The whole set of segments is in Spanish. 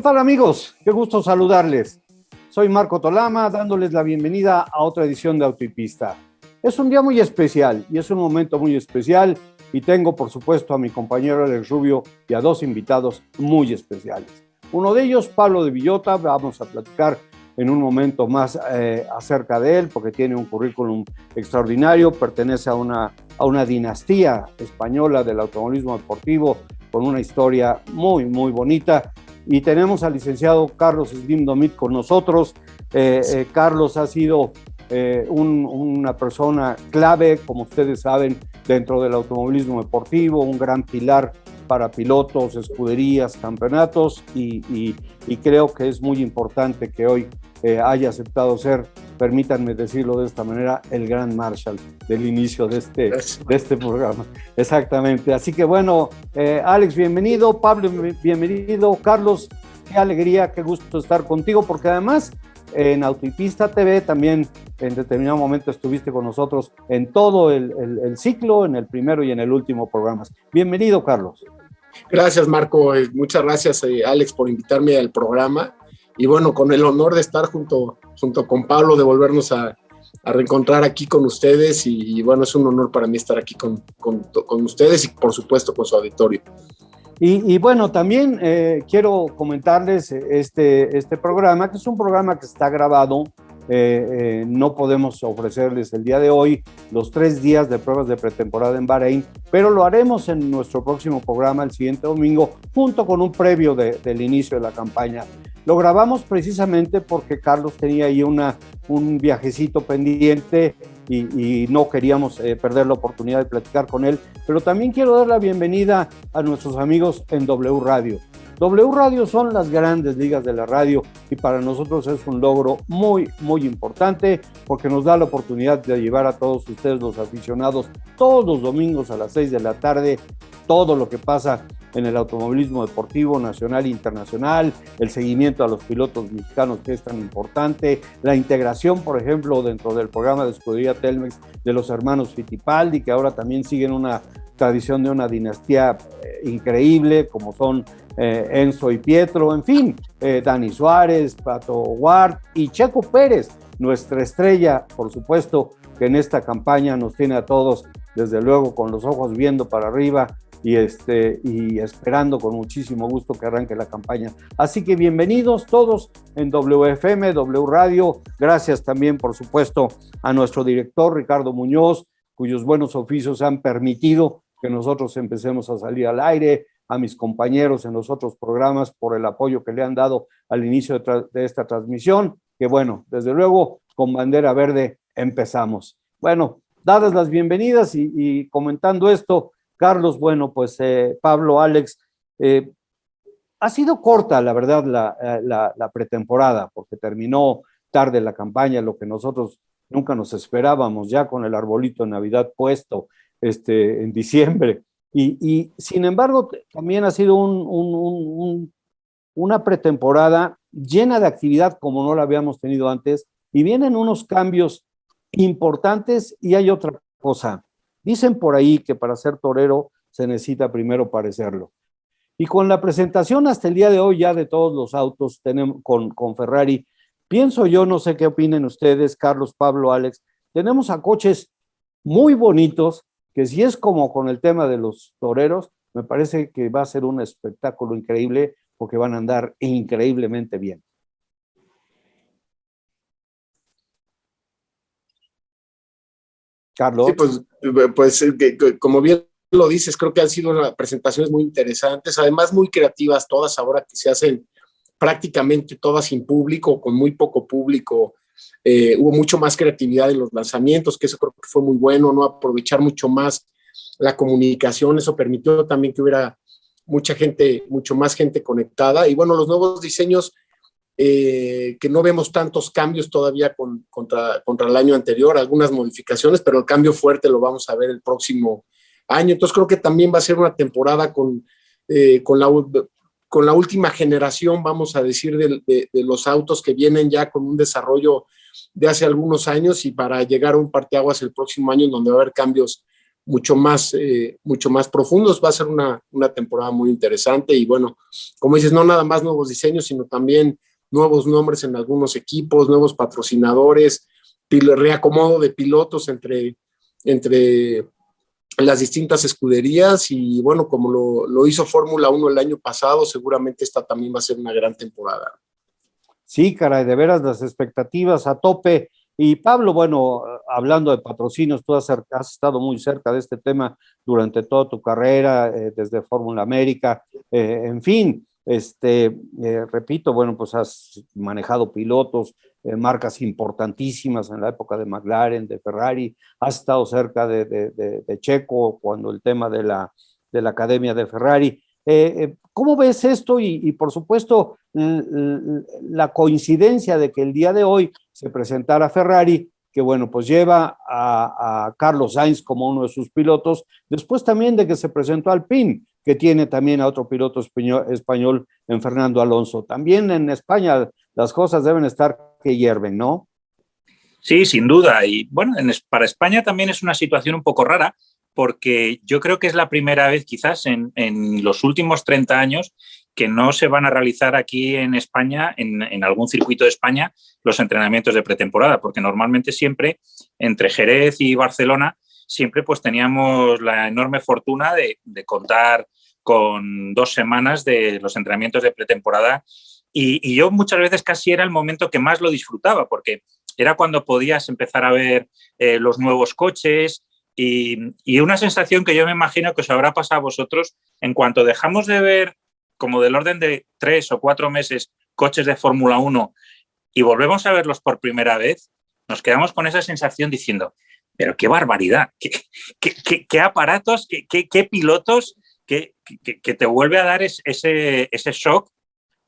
tal, amigos? Qué gusto saludarles. Soy Marco Tolama, dándoles la bienvenida a otra edición de Auto y Pista. Es un día muy especial y es un momento muy especial y tengo, por supuesto, a mi compañero Alex Rubio y a dos invitados muy especiales. Uno de ellos, Pablo de Villota, vamos a platicar en un momento más acerca de él porque tiene un currículum extraordinario, pertenece a una dinastía española del automovilismo deportivo con una historia muy, muy bonita. Y tenemos al licenciado Carlos Slim Domit con nosotros. Carlos ha sido una persona clave, como ustedes saben, dentro del automovilismo deportivo, un gran pilar para pilotos, escuderías, campeonatos, y creo que es muy importante que hoy haya aceptado ser, permítanme decirlo de esta manera, el Gran Marshal del inicio de este programa. Exactamente. Así que bueno, Alex, bienvenido. Pablo, bienvenido. Carlos, qué alegría, qué gusto estar contigo, porque además en Auto y Pista TV también en determinado momento estuviste con nosotros en todo el ciclo, en el primero y en el último programa. Bienvenido, Carlos. Gracias, Marco. Muchas gracias, Alex, por invitarme al programa. Y bueno, con el honor de estar junto con Pablo, de volvernos a reencontrar aquí con ustedes. Y bueno, es un honor para mí estar aquí con ustedes y por supuesto con su auditorio. Y bueno, también quiero comentarles este programa, que es un programa que está grabado. No podemos ofrecerles el día de hoy los 3 días de pruebas de pretemporada en Bahrein, pero lo haremos en nuestro próximo programa el siguiente domingo, junto con un previo del inicio de la campaña. Lo grabamos precisamente porque Carlos tenía ahí un viajecito pendiente y no queríamos perder la oportunidad de platicar con él, pero también quiero dar la bienvenida a nuestros amigos en W Radio. W Radio son las grandes ligas de la radio y para nosotros es un logro muy, muy importante porque nos da la oportunidad de llevar a todos ustedes, los aficionados, todos los domingos a las 6 de la tarde, todo lo que pasa en el automovilismo deportivo nacional e internacional, el seguimiento a los pilotos mexicanos que es tan importante, la integración, por ejemplo, dentro del programa de escudería Telmex de los hermanos Fittipaldi, que ahora también siguen una tradición de una dinastía increíble, como son Enzo y Pietro, en fin, Dani Suárez, Pato Ward y Checo Pérez, nuestra estrella, por supuesto, que en esta campaña nos tiene a todos, desde luego, con los ojos viendo para arriba, y esperando con muchísimo gusto que arranque la campaña. Así que bienvenidos todos en WFM, W Radio. Gracias también, por supuesto, a nuestro director Ricardo Muñoz, cuyos buenos oficios han permitido que nosotros empecemos a salir al aire, a mis compañeros en los otros programas por el apoyo que le han dado al inicio de esta transmisión, que bueno, desde luego, con bandera verde empezamos. Bueno, dadas las bienvenidas y comentando esto, Carlos, bueno, pues Pablo, Alex, ha sido corta, la verdad, la pretemporada, porque terminó tarde la campaña, lo que nosotros nunca nos esperábamos, ya con el arbolito de Navidad puesto en diciembre. Y sin embargo, también ha sido una pretemporada llena de actividad como no la habíamos tenido antes, y vienen unos cambios importantes y hay otra cosa. Dicen por ahí que para ser torero se necesita primero parecerlo. Y con la presentación hasta el día de hoy ya de todos los autos tenemos con Ferrari, pienso yo, no sé qué opinen ustedes, Carlos, Pablo, Alex, tenemos a coches muy bonitos, que si es como con el tema de los toreros, me parece que va a ser un espectáculo increíble porque van a andar increíblemente bien. Carlos. Sí, pues como bien lo dices, creo que han sido presentaciones muy interesantes, además muy creativas todas, ahora que se hacen prácticamente todas sin público, con muy poco público. Hubo mucho más creatividad en los lanzamientos, que eso creo que fue muy bueno, ¿no? Aprovechar mucho más la comunicación, eso permitió también que hubiera mucho más gente conectada. Y bueno, los nuevos diseños, que no vemos tantos cambios todavía contra el año anterior, algunas modificaciones, pero el cambio fuerte lo vamos a ver el próximo año. Entonces creo que también va a ser una temporada con la última generación, vamos a decir, de los autos que vienen ya con un desarrollo de hace algunos años y para llegar a un parteaguas el próximo año en donde va a haber cambios mucho más profundos. Va a ser una temporada muy interesante y bueno, como dices, no nada más nuevos diseños, sino también nuevos nombres en algunos equipos, nuevos patrocinadores, reacomodo de pilotos entre las distintas escuderías y bueno, como lo hizo Fórmula 1 el año pasado, seguramente esta también va a ser una gran temporada. Sí, caray, de veras las expectativas a tope. Y Pablo, bueno, hablando de patrocinios, tú has estado muy cerca de este tema durante toda tu carrera, desde Fórmula América, en fin, repito, bueno, pues has manejado pilotos, marcas importantísimas en la época de McLaren, de Ferrari, has estado cerca de Checo cuando el tema de la academia de Ferrari. ¿Cómo ves esto? Y por supuesto, la coincidencia de que el día de hoy se presentara Ferrari, que bueno, pues lleva a Carlos Sainz como uno de sus pilotos, después también de que se presentó Alpine, que tiene también a otro piloto español en Fernando Alonso. También en España las cosas deben estar que hierven, ¿no? Sí, sin duda. Y bueno, para España también es una situación un poco rara, porque yo creo que es la primera vez quizás en los últimos 30 años que no se van a realizar aquí en España, en algún circuito de España, los entrenamientos de pretemporada, porque normalmente siempre entre Jerez y Barcelona siempre pues teníamos la enorme fortuna de contar con 2 semanas de los entrenamientos de pretemporada y yo muchas veces casi era el momento que más lo disfrutaba, era cuando podías empezar a ver los nuevos coches y una sensación que yo me imagino que os habrá pasado a vosotros en cuanto dejamos de ver como del orden de 3 o 4 meses coches de Fórmula 1 y volvemos a verlos por primera vez, nos quedamos con esa sensación diciendo, pero qué barbaridad, qué aparatos, qué pilotos, que te vuelve a dar ese shock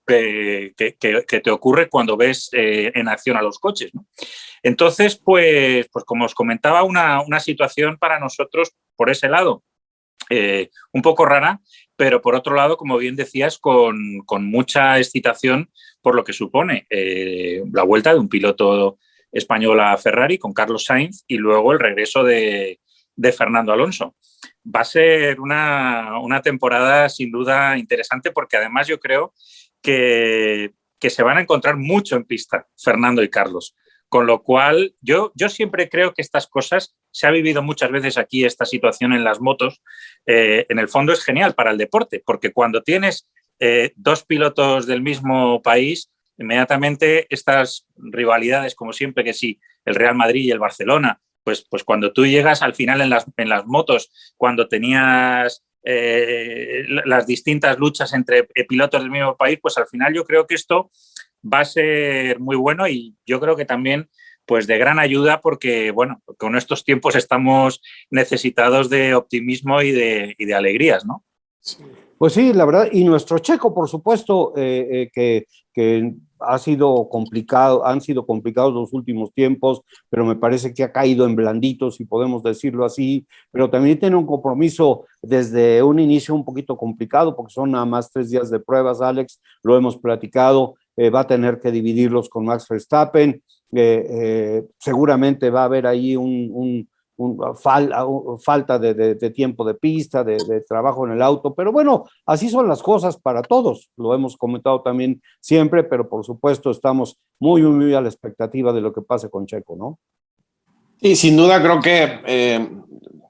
que te ocurre cuando ves en acción a los coches, ¿no? Entonces, pues como os comentaba, una situación para nosotros por ese lado un poco rara, pero por otro lado, como bien decías, con mucha excitación por lo que supone la vuelta de un piloto español a Ferrari con Carlos Sainz y luego el regreso de Fernando Alonso. Va a ser una temporada sin duda interesante porque además yo creo que se van a encontrar mucho en pista Fernando y Carlos. Con lo cual, yo siempre creo que estas cosas, se ha vivido muchas veces aquí esta situación en las motos, en el fondo es genial para el deporte, porque cuando tienes 2 pilotos del mismo país, inmediatamente estas rivalidades, como siempre que sí, el Real Madrid y el Barcelona, pues cuando tú llegas al final en las motos, cuando tenías las distintas luchas entre pilotos del mismo país, pues al final yo creo que esto va a ser muy bueno y yo creo que también pues de gran ayuda porque, bueno, con estos tiempos estamos necesitados de optimismo y de alegrías, ¿no? Pues sí, la verdad, y nuestro Checo, por supuesto, que han sido complicados los últimos tiempos, pero me parece que ha caído en blanditos, si podemos decirlo así, pero también tiene un compromiso desde un inicio un poquito complicado, porque son nada más 3 días de pruebas, Alex, lo hemos platicado, va a tener que dividirlos con Max Verstappen, seguramente va a haber ahí falta de tiempo de pista, de trabajo en el auto, pero bueno, así son las cosas para todos, lo hemos comentado también siempre, pero por supuesto estamos muy, muy, muy a la expectativa de lo que pase con Checo, ¿no? Sí, sin duda creo que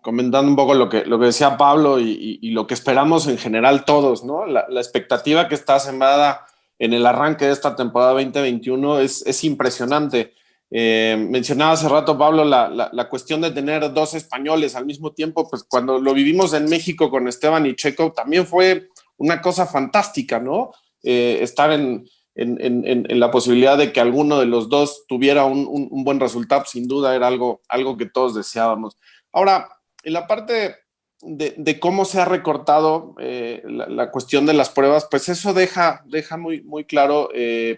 comentando un poco lo que decía Pablo y lo que esperamos en general todos, ¿no? La expectativa que está sembrada en el arranque de esta temporada 2021 es impresionante. Mencionaba hace rato, Pablo, la cuestión de tener 2 españoles al mismo tiempo, pues cuando lo vivimos en México con Esteban y Checo, también fue una cosa fantástica, ¿no? Estar en la posibilidad de que alguno de los dos tuviera un buen resultado, sin duda era algo que todos deseábamos. Ahora, en la parte de cómo se ha recortado la cuestión de las pruebas, pues eso deja muy, muy claro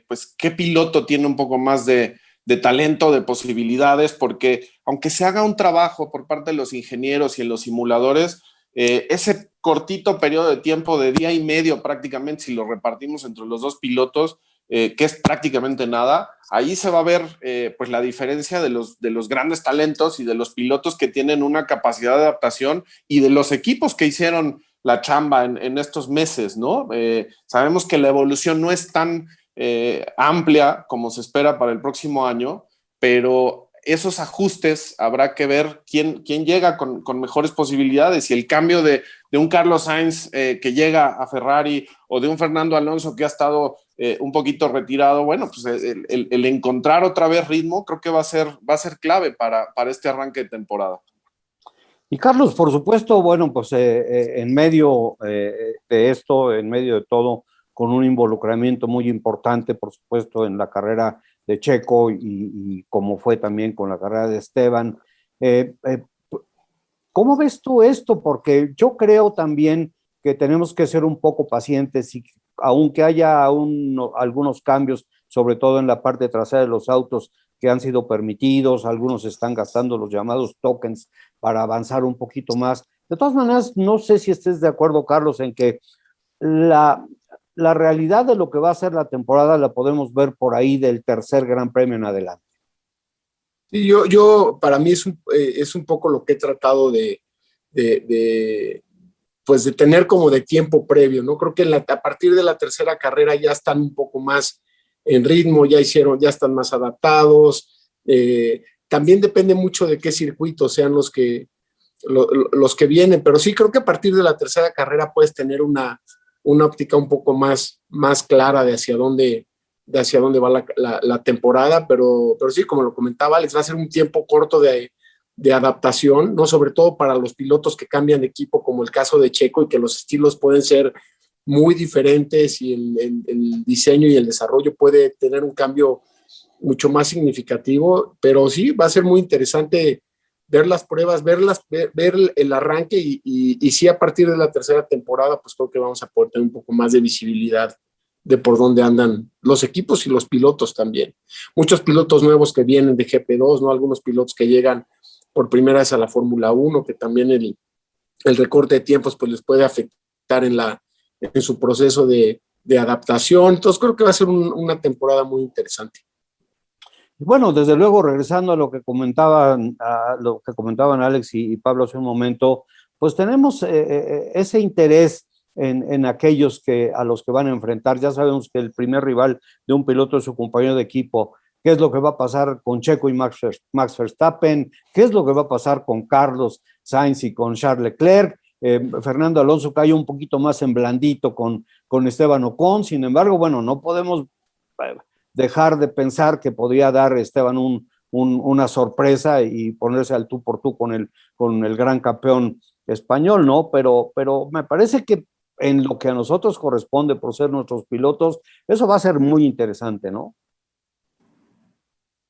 pues qué piloto tiene un poco más de talento, de posibilidades, porque aunque se haga un trabajo por parte de los ingenieros y en los simuladores, ese cortito periodo de tiempo de día y medio prácticamente, si lo repartimos entre los 2 pilotos, que es prácticamente nada, ahí se va a ver pues la diferencia de los grandes talentos y de los pilotos que tienen una capacidad de adaptación y de los equipos que hicieron la chamba en estos meses, ¿no? Sabemos que la evolución no es tan amplia como se espera para el próximo año, pero esos ajustes habrá que ver quién llega con mejores posibilidades, y el cambio de un Carlos Sainz que llega a Ferrari, o de un Fernando Alonso que ha estado un poquito retirado. Bueno, pues el encontrar otra vez ritmo creo que va a ser clave para este arranque de temporada. Y Carlos, por supuesto, bueno, pues en medio de esto, en medio de todo, con un involucramiento muy importante, por supuesto, en la carrera de Checo y como fue también con la carrera de Esteban. ¿Cómo ves tú esto? Porque yo creo también que tenemos que ser un poco pacientes, y aunque haya algunos cambios, sobre todo en la parte trasera de los autos, que han sido permitidos, algunos están gastando los llamados tokens para avanzar un poquito más. De todas maneras, no sé si estés de acuerdo, Carlos, en que la realidad de lo que va a ser la temporada la podemos ver por ahí del tercer Gran Premio en adelante. Sí, para mí es un poco lo que he tratado de tener como de tiempo previo, ¿no? Creo que a partir de la tercera carrera ya están un poco más en ritmo, ya están más adaptados. También depende mucho de qué circuitos sean los que vienen, pero sí creo que a partir de la tercera carrera puedes tener una óptica un poco más clara de hacia dónde va la temporada, pero sí, como lo comentaba Alex, va a ser un tiempo corto de adaptación, ¿no? Sobre todo para los pilotos que cambian de equipo, como el caso de Checo, y que los estilos pueden ser muy diferentes, y el diseño y el desarrollo puede tener un cambio mucho más significativo, pero sí, va a ser muy interesante ver las pruebas, ver el arranque, y sí, a partir de la tercera temporada, pues creo que vamos a poder tener un poco más de visibilidad de por dónde andan los equipos y los pilotos también. Muchos pilotos nuevos que vienen de GP2, ¿no? Algunos pilotos que llegan por primera vez a la Fórmula 1, que también el recorte de tiempos pues les puede afectar en su proceso de adaptación. Entonces creo que va a ser una temporada muy interesante. Bueno, desde luego, regresando a lo que comentaban Alex y Pablo hace un momento, pues tenemos ese interés en aquellos a los que van a enfrentar. Ya sabemos que el primer rival de un piloto es su compañero de equipo. ¿Qué es lo que va a pasar con Checo y Max Verstappen? ¿Qué es lo que va a pasar con Carlos Sainz y con Charles Leclerc? Fernando Alonso cae un poquito más en blandito con Esteban Ocon. Sin embargo, bueno, no podemos dejar de pensar que podría dar Esteban una sorpresa y ponerse al tú por tú con el gran campeón español, ¿no? Pero me parece que en lo que a nosotros corresponde por ser nuestros pilotos, eso va a ser muy interesante, ¿no?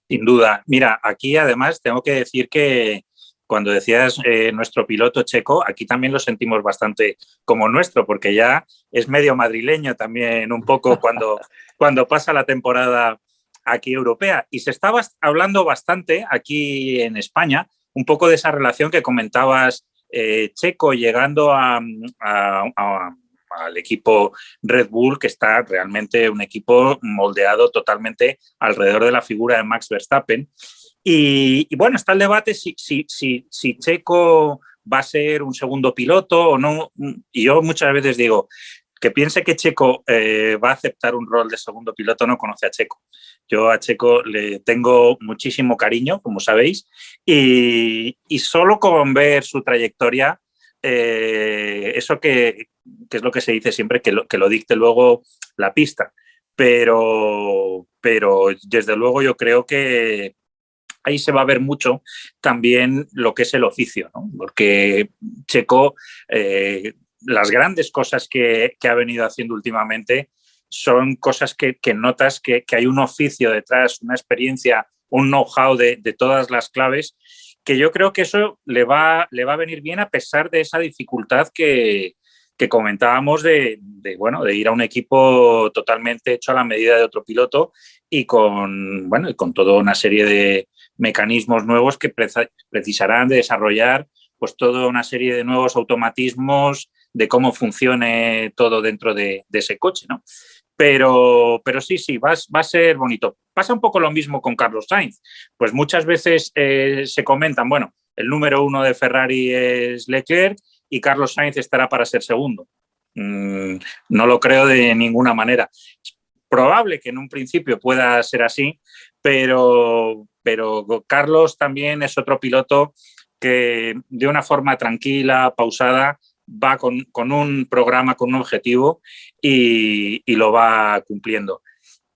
Sin duda. Mira, aquí además tengo que decir que cuando decías nuestro piloto Checo, aquí también lo sentimos bastante como nuestro, porque ya es medio madrileño también un poco cuando pasa la temporada aquí europea. Y se estaba hablando bastante aquí en España, un poco de esa relación que comentabas, Checo llegando al equipo Red Bull, que está realmente un equipo moldeado totalmente alrededor de la figura de Max Verstappen. Y bueno, está el debate si Checo va a ser un segundo piloto o no. Y yo muchas veces digo, que piense que Checo va a aceptar un rol de segundo piloto no conoce a Checo. Yo a Checo le tengo muchísimo cariño, como sabéis, y solo con ver su trayectoria, eso que es lo que se dice siempre, que lo dicte luego la pista. Pero desde luego yo creo que ahí se va a ver mucho también lo que es el oficio, ¿no? Porque Checo, las grandes cosas que ha venido haciendo últimamente son cosas que notas que hay un oficio detrás, una experiencia, un know-how de todas las claves, que yo creo que eso le va a venir bien a pesar de esa dificultad que comentábamos de ir a un equipo totalmente hecho a la medida de otro piloto y con toda una serie de mecanismos nuevos que precisarán de desarrollar pues toda una serie de nuevos automatismos de cómo funcione todo dentro de ese coche, ¿no? Pero sí, va a ser bonito. Pasa un poco lo mismo con Carlos Sainz. Pues muchas veces se comentan, bueno, el número 1 de Ferrari es Leclerc y Carlos Sainz estará para ser segundo. No lo creo de ninguna manera. Es probable que en un principio pueda ser así, pero Carlos también es otro piloto que de una forma tranquila, pausada, va con un programa, con un objetivo y lo va cumpliendo.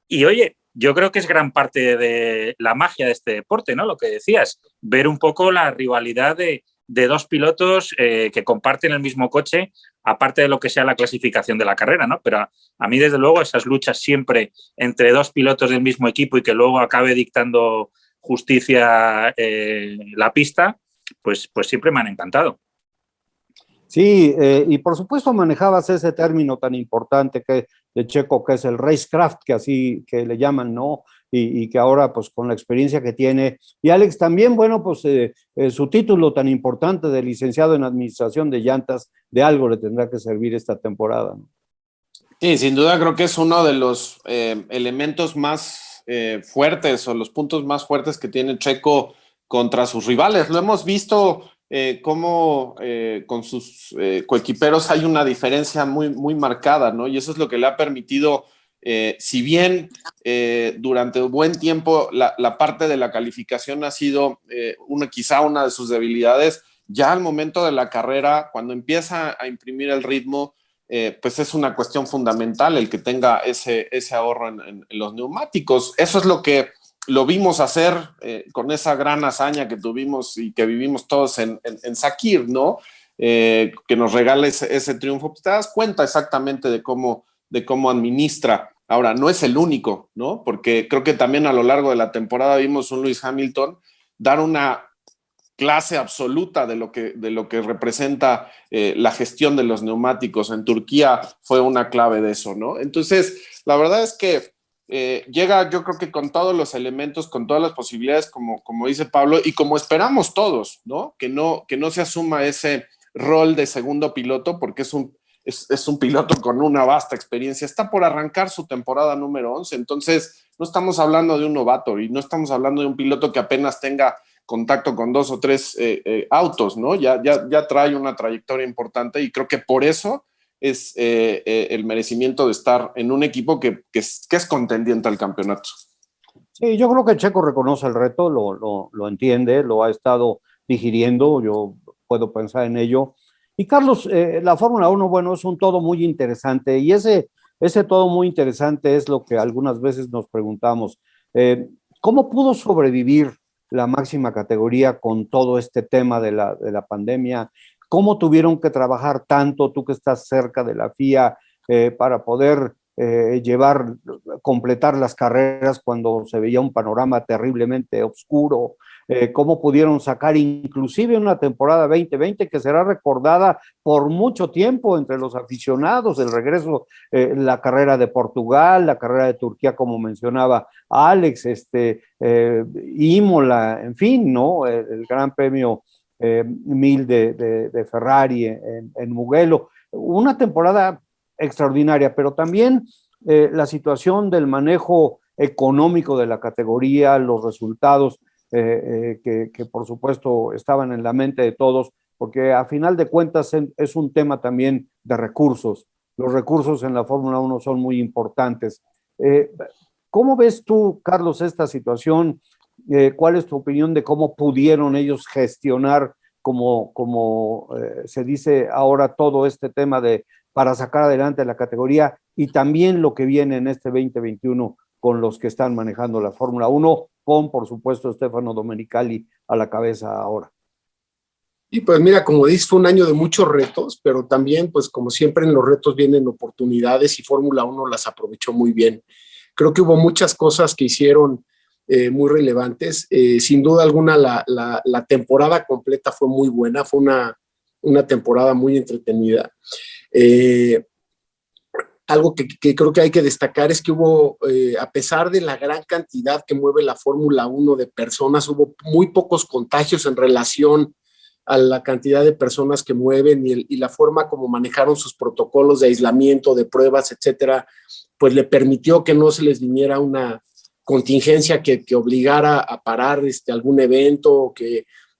Y oye, yo creo que es gran parte de la magia de este deporte, ¿no? Lo que decías, ver un poco la rivalidad de dos pilotos que comparten el mismo coche, aparte de lo que sea la clasificación de la carrera, ¿no? Pero a mí, desde luego, esas luchas siempre entre dos pilotos del mismo equipo y que luego acabe dictando justicia la pista, pues siempre me han encantado. Sí, y por supuesto manejabas ese término tan importante que de Checo, que es el racecraft, que así que le llaman, ¿no? Y que ahora, pues con la experiencia que tiene, y Alex también, bueno, pues su título tan importante de licenciado en administración de llantas, de algo le tendrá que servir esta temporada, ¿no? Sí, sin duda creo que es uno de los elementos más fuertes o los puntos más fuertes que tiene Checo contra sus rivales. Lo hemos visto cómo con sus coequiperos hay una diferencia muy marcada, ¿no? Y eso es lo que le ha permitido, si bien durante un buen tiempo la parte de la calificación ha sido quizá una de sus debilidades, ya al momento de la carrera, cuando empieza a imprimir el ritmo, pues es una cuestión fundamental el que tenga ese ahorro en los neumáticos. Eso es lo que lo vimos hacer con esa gran hazaña que tuvimos y que vivimos todos en Sakir, ¿no? Que nos regala ese triunfo. Pues te das cuenta exactamente de cómo administra. Ahora, no es el único, ¿no? Porque creo que también a lo largo de la temporada vimos un Lewis Hamilton dar una clase absoluta de lo que representa la gestión de los neumáticos. En Turquía fue una clave de eso, ¿no? Entonces, la verdad es que llega, yo creo que con todos los elementos, con todas las posibilidades, como dice Pablo, y como esperamos todos, ¿no? Que no se asuma ese rol de segundo piloto, porque es un piloto con una vasta experiencia. Está por arrancar su temporada número 11, entonces no estamos hablando de un novato y no estamos hablando de un piloto que apenas tenga contacto con 2 o 3 autos, ¿no? Ya trae una trayectoria importante y creo que por eso es el merecimiento de estar en un equipo que es contendiente al campeonato. Sí, yo creo que Checo reconoce el reto, lo entiende, lo ha estado digiriendo, yo puedo pensar en ello. Y Carlos, la Fórmula 1, bueno, es un todo muy interesante y ese todo muy interesante es lo que algunas veces nos preguntamos. ¿Cómo pudo sobrevivir la máxima categoría con todo este tema de la pandemia? ¿Cómo tuvieron que trabajar tanto, tú que estás cerca de la FIA, para poder completar las carreras cuando se veía un panorama terriblemente oscuro? ¿Cómo pudieron sacar inclusive una temporada 2020 que será recordada por mucho tiempo entre los aficionados? El regreso, la carrera de Portugal, la carrera de Turquía, como mencionaba Alex, Imola, en fin, ¿no? El Gran Premio 1000 de Ferrari en Mugello. Una temporada extraordinaria, pero también la situación del manejo económico de la categoría, los resultados que por supuesto estaban en la mente de todos, porque a final de cuentas es un tema también de recursos. Los recursos en la Fórmula 1 son muy importantes. ¿Cómo ves tú, Carlos, esta situación? ¿Cuál es tu opinión de cómo pudieron ellos gestionar, como se dice ahora, todo este tema para sacar adelante la categoría y también lo que viene en este 2021 con los que están manejando la Fórmula 1, con, por supuesto, Stefano Domenicali a la cabeza ahora? Y pues mira, como dices, fue un año de muchos retos, pero también, pues como siempre en los retos vienen oportunidades y Fórmula 1 las aprovechó muy bien. Creo que hubo muchas cosas que hicieron muy relevantes. Sin duda alguna, la temporada completa fue muy buena, fue una temporada muy entretenida. Algo que creo que hay que destacar es que hubo, a pesar de la gran cantidad que mueve la Fórmula 1 de personas, hubo muy pocos contagios en relación a la cantidad de personas que mueven y la forma como manejaron sus protocolos de aislamiento, de pruebas, etcétera, pues le permitió que no se les viniera una contingencia que obligara a parar algún evento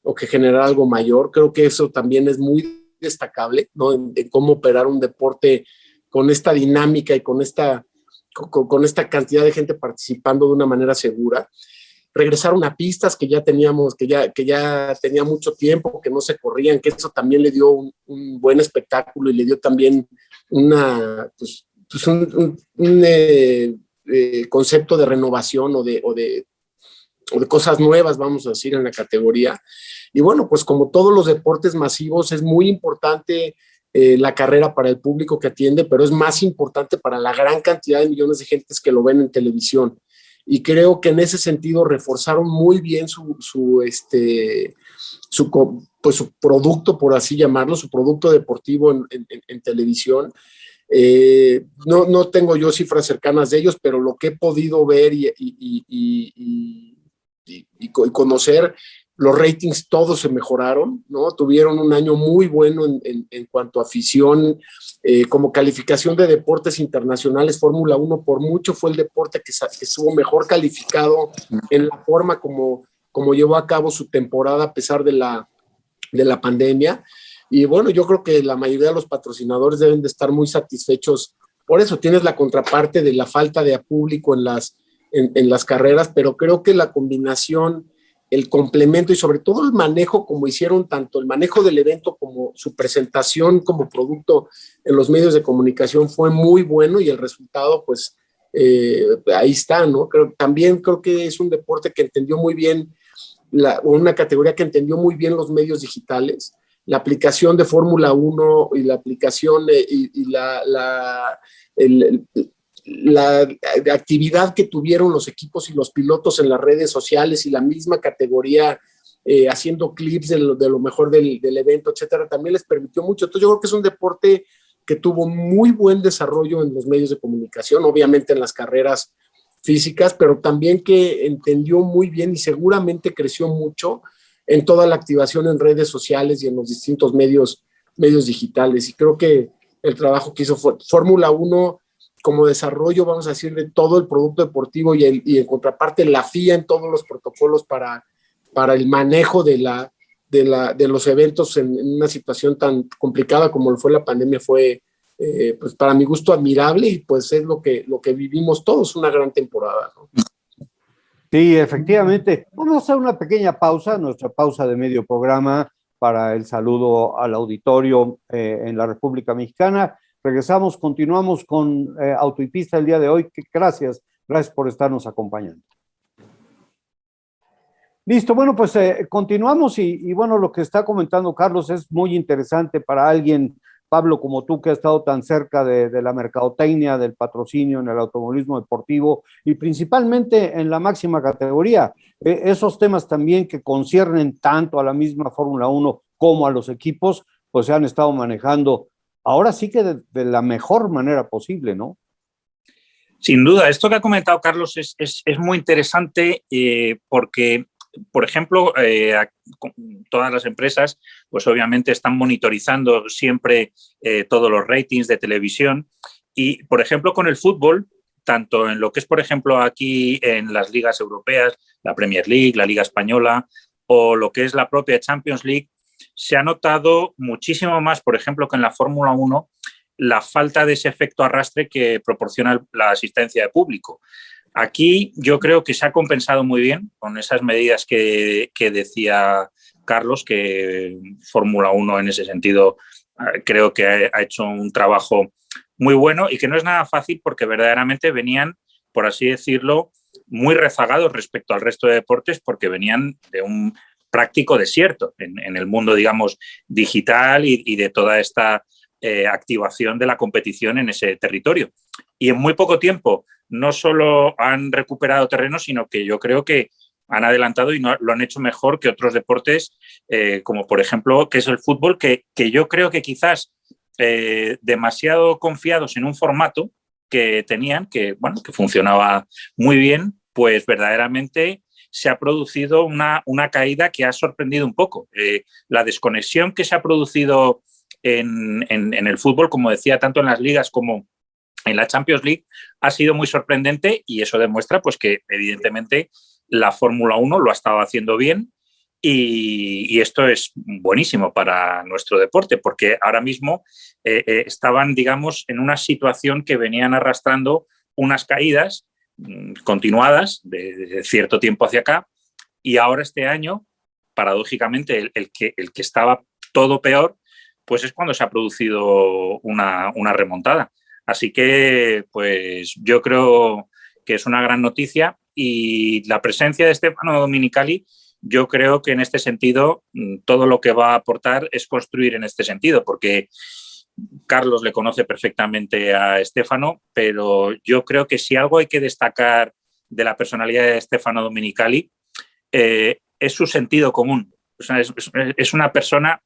o que generara algo mayor. Creo que eso también es muy destacable, ¿no? En cómo operar un deporte con esta dinámica y con esta cantidad de gente participando de una manera segura. Regresaron a pistas que ya teníamos, que ya tenía mucho tiempo, que no se corrían, que eso también le dio un buen espectáculo y le dio también un concepto de renovación o de cosas nuevas, vamos a decir, en la categoría. Y bueno, pues como todos los deportes masivos, es muy importante la carrera para el público que atiende, pero es más importante para la gran cantidad de millones de gentes que lo ven en televisión. Y creo que en ese sentido reforzaron muy bien su producto, por así llamarlo, su producto deportivo en televisión. No tengo yo cifras cercanas de ellos, pero lo que he podido ver y conocer, los ratings todos se mejoraron, ¿no? Tuvieron un año muy bueno en cuanto a afición. Como calificación de deportes internacionales, Fórmula 1 por mucho fue el deporte que estuvo mejor calificado en la forma como llevó a cabo su temporada a pesar de la pandemia. Y bueno, yo creo que la mayoría de los patrocinadores deben de estar muy satisfechos. Por eso tienes la contraparte de la falta de público en las carreras, pero creo que la combinación, el complemento y sobre todo el manejo, como hicieron tanto el manejo del evento como su presentación como producto en los medios de comunicación fue muy bueno, y el resultado pues ahí está, ¿no? También creo que es un deporte que entendió muy bien, una categoría que entendió muy bien los medios digitales, la aplicación de Fórmula 1 y la aplicación la actividad que tuvieron los equipos y los pilotos en las redes sociales y la misma categoría haciendo clips de lo mejor del evento, etcétera, también les permitió mucho. Entonces yo creo que es un deporte que tuvo muy buen desarrollo en los medios de comunicación, obviamente en las carreras físicas, pero también que entendió muy bien y seguramente creció mucho en toda la activación en redes sociales y en los distintos medios digitales. Y creo que el trabajo que hizo Fórmula 1 como desarrollo, vamos a decir, de todo el producto deportivo y en contraparte la FIA en todos los protocolos para el manejo de los eventos en una situación tan complicada como fue la pandemia fue, pues para mi gusto, admirable, y pues es lo que vivimos todos, una gran temporada, ¿no? Sí, efectivamente. Vamos a hacer una pequeña pausa, nuestra pausa de medio programa para el saludo al auditorio en la República Mexicana. Regresamos, continuamos con Auto y Pista el día de hoy. Gracias por estarnos acompañando. Listo, bueno, pues continuamos y bueno, lo que está comentando Carlos es muy interesante para alguien, Pablo, como tú, que ha estado tan cerca de la mercadotecnia, del patrocinio en el automovilismo deportivo y principalmente en la máxima categoría. Esos temas también que conciernen tanto a la misma Fórmula 1 como a los equipos, pues se han estado manejando ahora sí que de la mejor manera posible, ¿no? Sin duda, esto que ha comentado Carlos es muy interesante porque, por ejemplo, todas las empresas, pues obviamente están monitorizando siempre todos los ratings de televisión y, por ejemplo, con el fútbol, tanto en lo que es, por ejemplo, aquí en las ligas europeas, la Premier League, la Liga Española o lo que es la propia Champions League, se ha notado muchísimo más, por ejemplo, que en la Fórmula 1, la falta de ese efecto arrastre que proporciona la asistencia de público. Aquí yo creo que se ha compensado muy bien con esas medidas que decía Carlos, que Fórmula 1 en ese sentido creo que ha hecho un trabajo muy bueno y que no es nada fácil porque verdaderamente venían, por así decirlo, muy rezagados respecto al resto de deportes porque venían de un práctico desierto en el mundo, digamos, digital y de toda esta activación de la competición en ese territorio. Y en muy poco tiempo no solo han recuperado terreno, sino que yo creo que han adelantado y lo han hecho mejor que otros deportes, como por ejemplo, que es el fútbol, que yo creo que quizás demasiado confiados en un formato que tenían, que funcionaba muy bien, pues verdaderamente se ha producido una caída que ha sorprendido un poco. La desconexión que se ha producido en el fútbol, como decía, tanto en las ligas como en la Champions League ha sido muy sorprendente y eso demuestra pues, que evidentemente la Fórmula 1 lo ha estado haciendo bien y esto es buenísimo para nuestro deporte porque ahora mismo estaban, digamos, en una situación que venían arrastrando unas caídas continuadas de cierto tiempo hacia acá y ahora este año, paradójicamente, el que estaba todo peor, pues es cuando se ha producido una remontada. Así que, pues yo creo que es una gran noticia y la presencia de Stefano Domenicali, yo creo que en este sentido todo lo que va a aportar es construir en este sentido, porque Carlos le conoce perfectamente a Stefano, pero yo creo que si algo hay que destacar de la personalidad de Stefano Domenicali es su sentido común. O sea, es una persona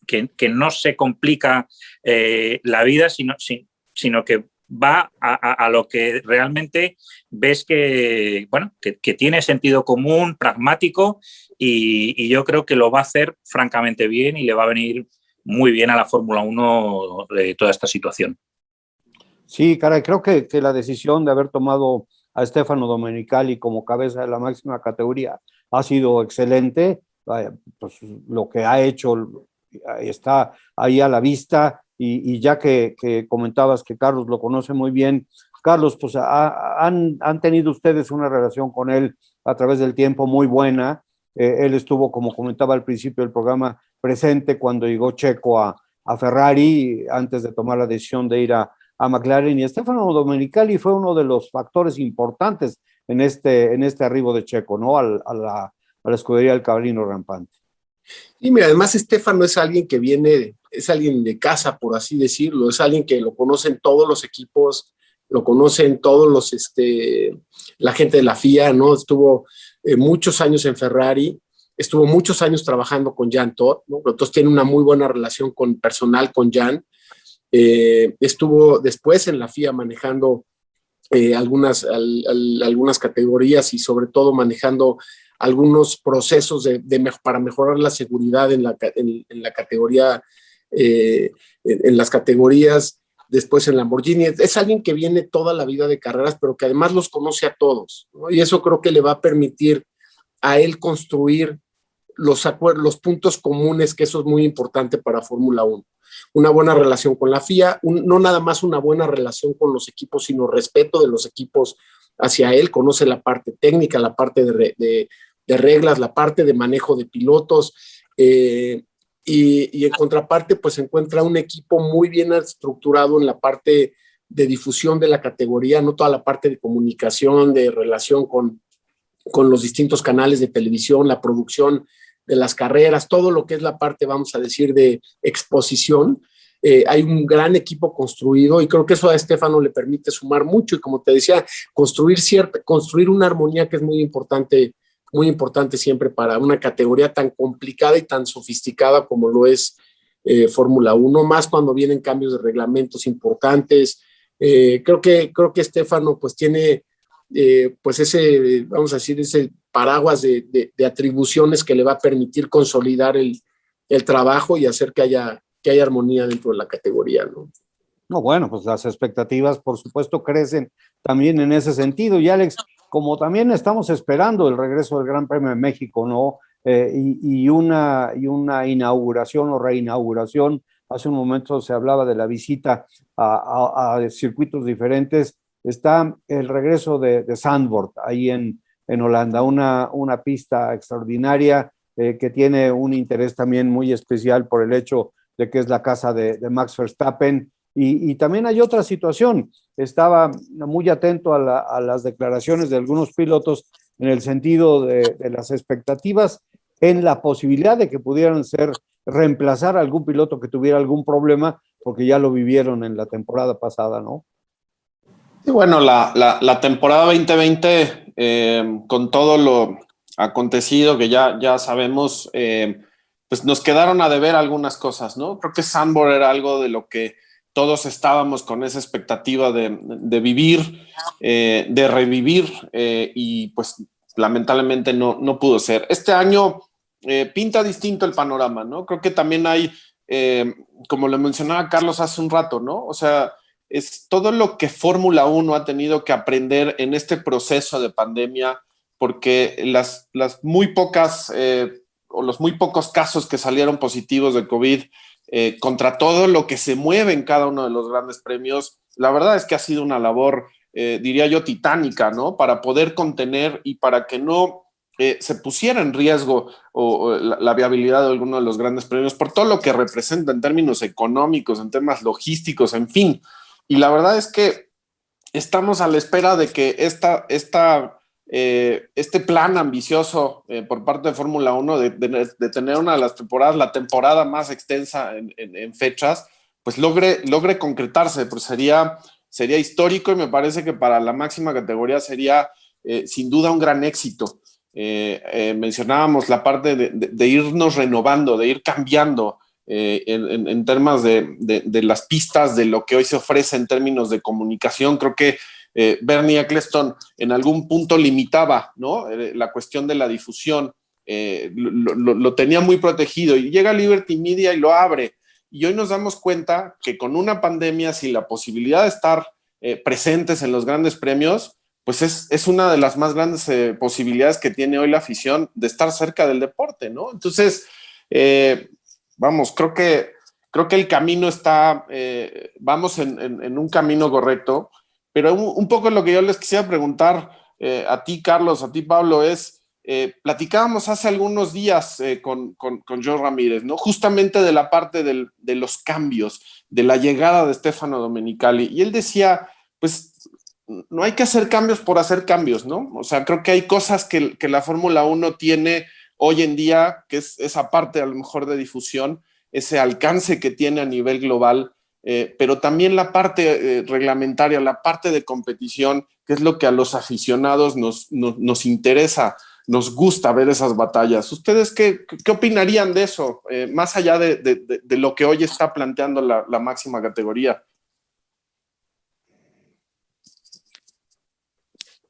que no se complica la vida, sino que va a lo que realmente ves que, bueno, que tiene sentido común, pragmático, y yo creo que lo va a hacer francamente bien y le va a venir muy bien a la Fórmula 1 de toda esta situación. Sí, caray, creo que la decisión de haber tomado a Stefano Domenicali como cabeza de la máxima categoría ha sido excelente. Pues lo que ha hecho está ahí a la vista y ya que comentabas que Carlos lo conoce muy bien, Carlos, pues han tenido ustedes una relación con él a través del tiempo muy buena. Él estuvo, como comentaba al principio del programa, presente cuando llegó Checo a Ferrari antes de tomar la decisión de ir a McLaren, y Stefano Domenicali fue uno de los factores importantes en este arribo de Checo, ¿no? A la escudería del Cabalino Rampante. Y mira, además Stefano es alguien que viene, es alguien de casa, por así decirlo, es alguien que lo conocen todos los equipos, lo conocen todos la gente de la FIA, ¿no? Estuvo muchos años en Ferrari, estuvo muchos años trabajando con Jean Todt, ¿no? Entonces tiene una muy buena relación personal con Jean. Estuvo después en la FIA manejando algunas categorías y sobre todo manejando algunos procesos para mejorar la seguridad en la categoría, en las categorías, después en Lamborghini. Es alguien que viene toda la vida de carreras, pero que además los conoce a todos, ¿no? Y eso creo que le va a permitir a él construir los puntos comunes, que eso es muy importante para Fórmula 1. Una buena relación con la FIA, no nada más una buena relación con los equipos, sino respeto de los equipos hacia él, conoce la parte técnica, la parte de reglas, la parte de manejo de pilotos, y en contraparte pues encuentra un equipo muy bien estructurado en la parte de difusión de la categoría, no toda la parte de comunicación, de relación con los distintos canales de televisión, la producción de las carreras, todo lo que es la parte, vamos a decir, de exposición. Hay un gran equipo construido y creo que eso a Stefano le permite sumar mucho y, como te decía, construir una armonía que es muy importante siempre para una categoría tan complicada y tan sofisticada como lo es Fórmula 1, más cuando vienen cambios de reglamentos importantes. Creo que Stefano pues tiene pues ese, vamos a decir, ese paraguas de atribuciones que le va a permitir consolidar el trabajo y hacer que haya armonía dentro de la categoría, ¿no? No, bueno, pues las expectativas, por supuesto, crecen también en ese sentido. Y Alex, como también estamos esperando el regreso del Gran Premio de México, ¿no? Y una inauguración o reinauguración. Hace un momento se hablaba de la visita a circuitos diferentes. Está el regreso de Zandvoort ahí en Holanda, una pista extraordinaria que tiene un interés también muy especial por el hecho de que es la casa de Max Verstappen. Y también hay otra situación. Estaba muy atento a las declaraciones de algunos pilotos en el sentido de las expectativas en la posibilidad de que pudieran reemplazar a algún piloto que tuviera algún problema, porque ya lo vivieron en la temporada pasada, ¿no? Y bueno, la temporada 2020, con todo lo acontecido que ya sabemos, pues nos quedaron a deber algunas cosas, ¿no? Creo que Zandvoort era algo de lo que todos estábamos con esa expectativa de vivir, de revivir, y pues lamentablemente no pudo ser. Este año pinta distinto el panorama, ¿no? Creo que también hay, como le mencionaba Carlos hace un rato, ¿no? O sea, es todo lo que Fórmula 1 ha tenido que aprender en este proceso de pandemia, porque las muy pocas o los muy pocos casos que salieron positivos de COVID, contra todo lo que se mueve en cada uno de los grandes premios, la verdad es que ha sido una labor, diría yo, titánica, ¿no? Para poder contener y para que no se pusiera en riesgo o la viabilidad de alguno de los grandes premios por todo lo que representa en términos económicos, en temas logísticos, en fin. Y la verdad es que estamos a la espera de que este plan ambicioso por parte de Fórmula 1 de tener una de las temporadas, la temporada más extensa en fechas, pues logre concretarse, pues sería histórico y me parece que para la máxima categoría sería sin duda un gran éxito. Mencionábamos la parte de irnos renovando, de ir cambiando en temas de las pistas, de lo que hoy se ofrece en términos de comunicación. Creo que Bernie Ecclestone en algún punto limitaba, ¿no? La cuestión de la difusión, lo tenía muy protegido y llega Liberty Media y lo abre. Y hoy nos damos cuenta que con una pandemia, sin la posibilidad de estar presentes en los grandes premios, pues es una de las más grandes posibilidades que tiene hoy la afición de estar cerca del deporte, ¿no? Entonces, vamos, creo que el camino está, vamos en un camino correcto, pero un poco lo que yo les quisiera preguntar a ti, Carlos, a ti, Pablo, es, platicábamos hace algunos días con Joe Ramírez, ¿no? Justamente de la parte de los cambios, de la llegada de Stefano Domenicali, y él decía, pues, no hay que hacer cambios por hacer cambios, ¿no? O sea, creo que hay cosas que la Fórmula 1 tiene hoy en día, que es esa parte a lo mejor de difusión, ese alcance que tiene a nivel global, pero también la parte reglamentaria, la parte de competición, que es lo que a los aficionados nos interesa, nos gusta ver esas batallas. ¿Ustedes qué opinarían de eso, más allá de lo que hoy está planteando la máxima categoría?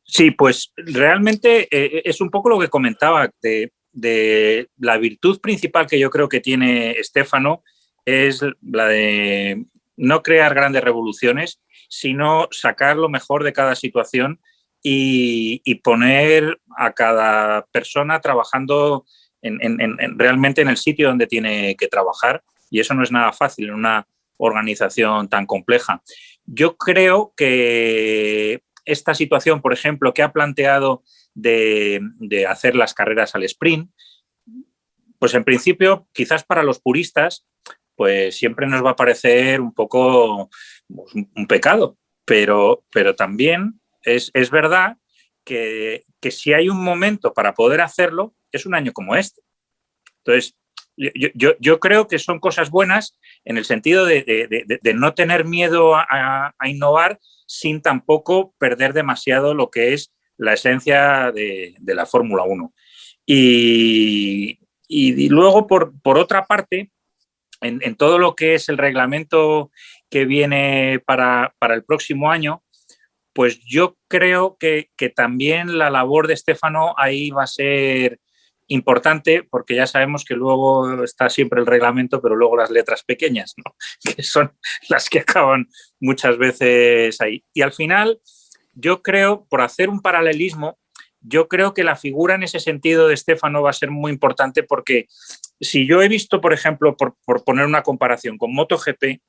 Sí, pues realmente es un poco lo que comentaba de la virtud principal que yo creo que tiene Stefano es la de no crear grandes revoluciones, sino sacar lo mejor de cada situación y poner a cada persona trabajando realmente en el sitio donde tiene que trabajar, y eso no es nada fácil en una organización tan compleja. Yo creo que esta situación, por ejemplo, que ha planteado de hacer las carreras al sprint, pues en principio, quizás para los puristas, pues siempre nos va a parecer un poco un pecado, pero también es verdad que si hay un momento para poder hacerlo, es un año como este. Entonces, yo creo que son cosas buenas en el sentido de no tener miedo a innovar sin tampoco perder demasiado lo que es la esencia de la Fórmula 1. Y luego, por otra parte, en todo lo que es el reglamento que viene para el próximo año, pues yo creo que también la labor de Stefano ahí va a ser importante, porque ya sabemos que luego está siempre el reglamento, pero luego las letras pequeñas, ¿no? Que son las que acaban muchas veces ahí. Y al final, yo creo, por hacer un paralelismo, yo creo que la figura en ese sentido de Stefano va a ser muy importante, porque si yo he visto, por ejemplo, por poner una comparación con MotoGP,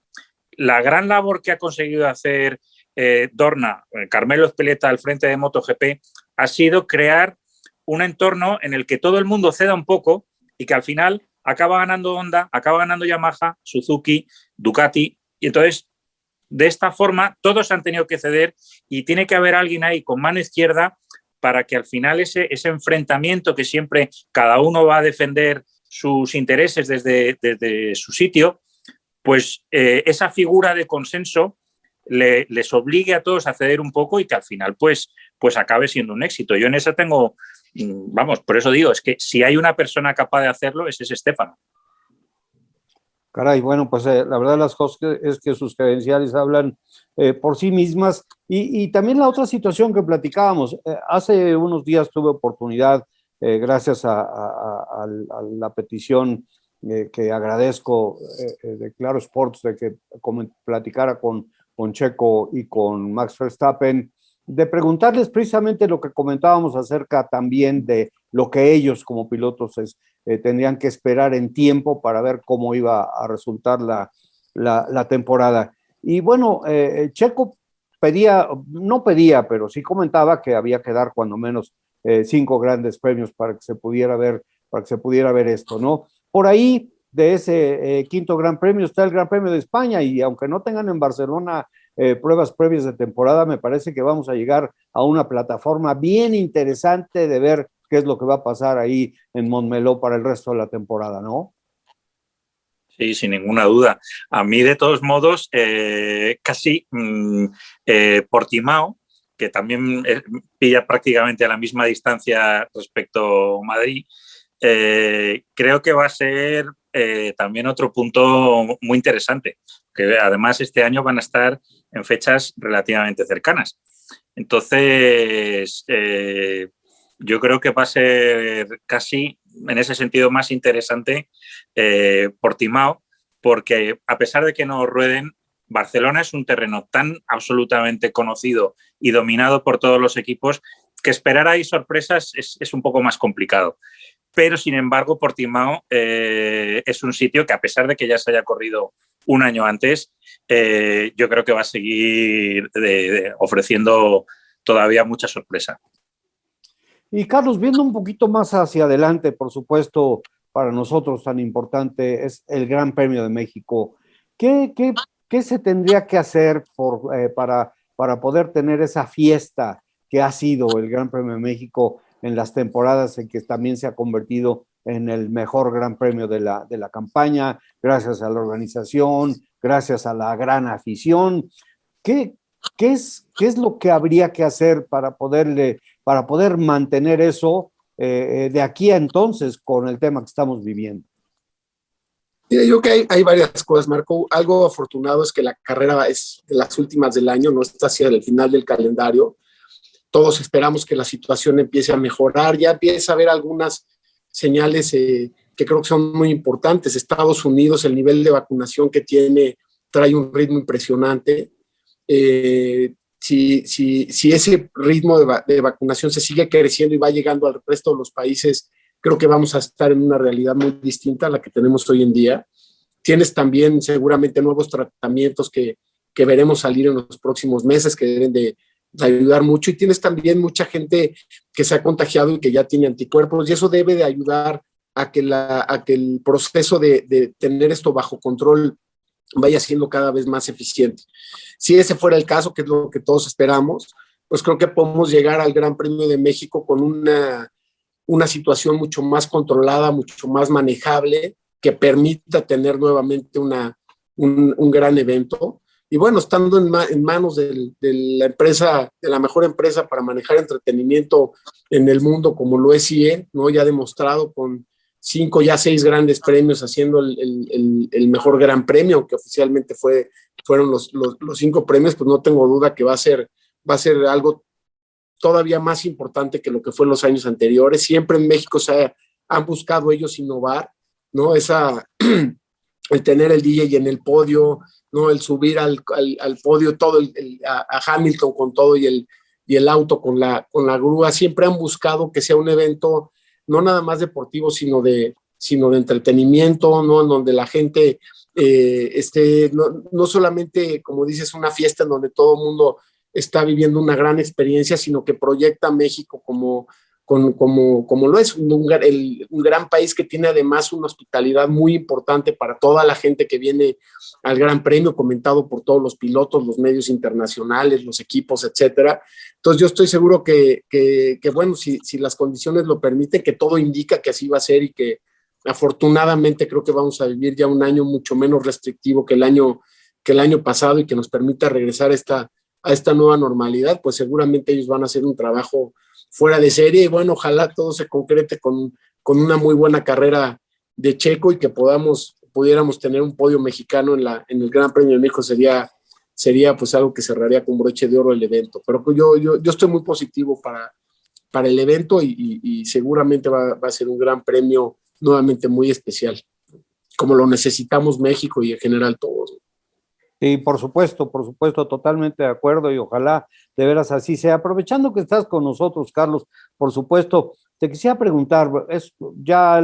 la gran labor que ha conseguido hacer Dorna, Carmelo Ezpeleta al frente de MotoGP, ha sido crear un entorno en el que todo el mundo ceda un poco y que al final acaba ganando Honda, acaba ganando Yamaha, Suzuki, Ducati, y entonces de esta forma todos han tenido que ceder y tiene que haber alguien ahí con mano izquierda para que al final ese enfrentamiento, que siempre cada uno va a defender sus intereses desde su sitio, pues esa figura de consenso les obligue a todos a ceder un poco y que al final pues acabe siendo un éxito. Yo en eso tengo, vamos, por eso digo, es que si hay una persona capaz de hacerlo, es ese Stefano. Caray, bueno, pues la verdad de las cosas es que sus credenciales hablan por sí mismas. Y también la otra situación que platicábamos, hace unos días tuve oportunidad, gracias a la petición que agradezco de Claro Sports, de que platicara con con Checo y con Max Verstappen, de preguntarles precisamente lo que comentábamos acerca también de lo que ellos como pilotos tendrían que esperar en tiempo para ver cómo iba a resultar la temporada. Y bueno, Checo no pedía, pero sí comentaba que había que dar cuando menos 5 grandes premios para que se pudiera ver esto, ¿no? Por ahí de ese quinto gran premio está el Gran Premio de España, y aunque no tengan en Barcelona pruebas previas de temporada, me parece que vamos a llegar a una plataforma bien interesante de ver qué es lo que va a pasar ahí en Montmeló para el resto de la temporada, ¿no? Sí, sin ninguna duda. A mí, de todos modos, casi Portimao, que también pilla prácticamente a la misma distancia respecto a Madrid, creo que va a ser también otro punto muy interesante, que además este año van a estar en fechas relativamente cercanas. Entonces, yo creo que va a ser casi, en ese sentido, más interesante Portimao, porque a pesar de que no rueden, Barcelona es un terreno tan absolutamente conocido y dominado por todos los equipos que esperar ahí sorpresas es un poco más complicado. Pero, sin embargo, Portimao es un sitio que, a pesar de que ya se haya corrido un año antes, yo creo que va a seguir ofreciendo todavía mucha sorpresa. Y Carlos, viendo un poquito más hacia adelante, por supuesto, para nosotros tan importante es el Gran Premio de México. ¿Qué se tendría que hacer para poder tener esa fiesta que ha sido el Gran Premio de México en las temporadas en que también se ha convertido en el mejor Gran Premio de la campaña, gracias a la organización, gracias a la gran afición? ¿Qué es lo que habría que hacer para poder mantener eso de aquí a entonces con el tema que estamos viviendo? Mira, yo creo que hay varias cosas, Marco. Algo afortunado es que la carrera es de las últimas del año, no está hacia el final del calendario. Todos esperamos que la situación empiece a mejorar. Ya empieza a haber algunas señales que creo que son muy importantes. Estados Unidos, el nivel de vacunación que tiene, trae un ritmo impresionante. Si ese ritmo de vacunación se sigue creciendo y va llegando al resto de los países, creo que vamos a estar en una realidad muy distinta a la que tenemos hoy en día. Tienes también seguramente nuevos tratamientos que veremos salir en los próximos meses, que deben de ayudar mucho, y tienes también mucha gente que se ha contagiado y que ya tiene anticuerpos, y eso debe de ayudar a que el proceso de tener esto bajo control vaya siendo cada vez más eficiente. Si ese fuera el caso, que es lo que todos esperamos, pues creo que podemos llegar al Gran Premio de México con una situación mucho más controlada, mucho más manejable, que permita tener nuevamente un gran evento. Y bueno, estando en manos de la empresa, de la mejor empresa para manejar entretenimiento en el mundo, como lo es IE, ¿no? Ya demostrado con 5, ya 6 grandes premios, haciendo el mejor gran premio, que oficialmente fueron los 5 premios, pues no tengo duda que va a ser algo todavía más importante que lo que fue en los años anteriores. Siempre en México han buscado ellos innovar, ¿no? El tener el DJ en el podio, ¿no? El subir al podio todo a Hamilton con todo y el auto con la grúa. Siempre han buscado que sea un evento no nada más deportivo, sino de entretenimiento, ¿no? En donde la gente no solamente, como dices, una fiesta en donde todo el mundo está viviendo una gran experiencia, sino que proyecta a México como lo es, un gran país que tiene además una hospitalidad muy importante para toda la gente que viene al Gran Premio, comentado por todos los pilotos, los medios internacionales, los equipos, etcétera. Entonces yo estoy seguro que bueno, si las condiciones lo permiten, que todo indica que así va a ser, y que afortunadamente creo que vamos a vivir ya un año mucho menos restrictivo que el año pasado, y que nos permita regresar a esta nueva normalidad. Pues seguramente ellos van a hacer un trabajo fuera de serie, y bueno, ojalá todo se concrete con una muy buena carrera de Checo, y que pudiéramos tener un podio mexicano en el Gran Premio de México. Sería pues algo que cerraría con broche de oro el evento. Pero pues yo estoy muy positivo para el evento, y seguramente va a ser un gran premio nuevamente muy especial, como lo necesitamos México y en general todos. Sí, por supuesto, totalmente de acuerdo y ojalá de veras así sea. Aprovechando que estás con nosotros, Carlos, por supuesto, te quisiera preguntar, ya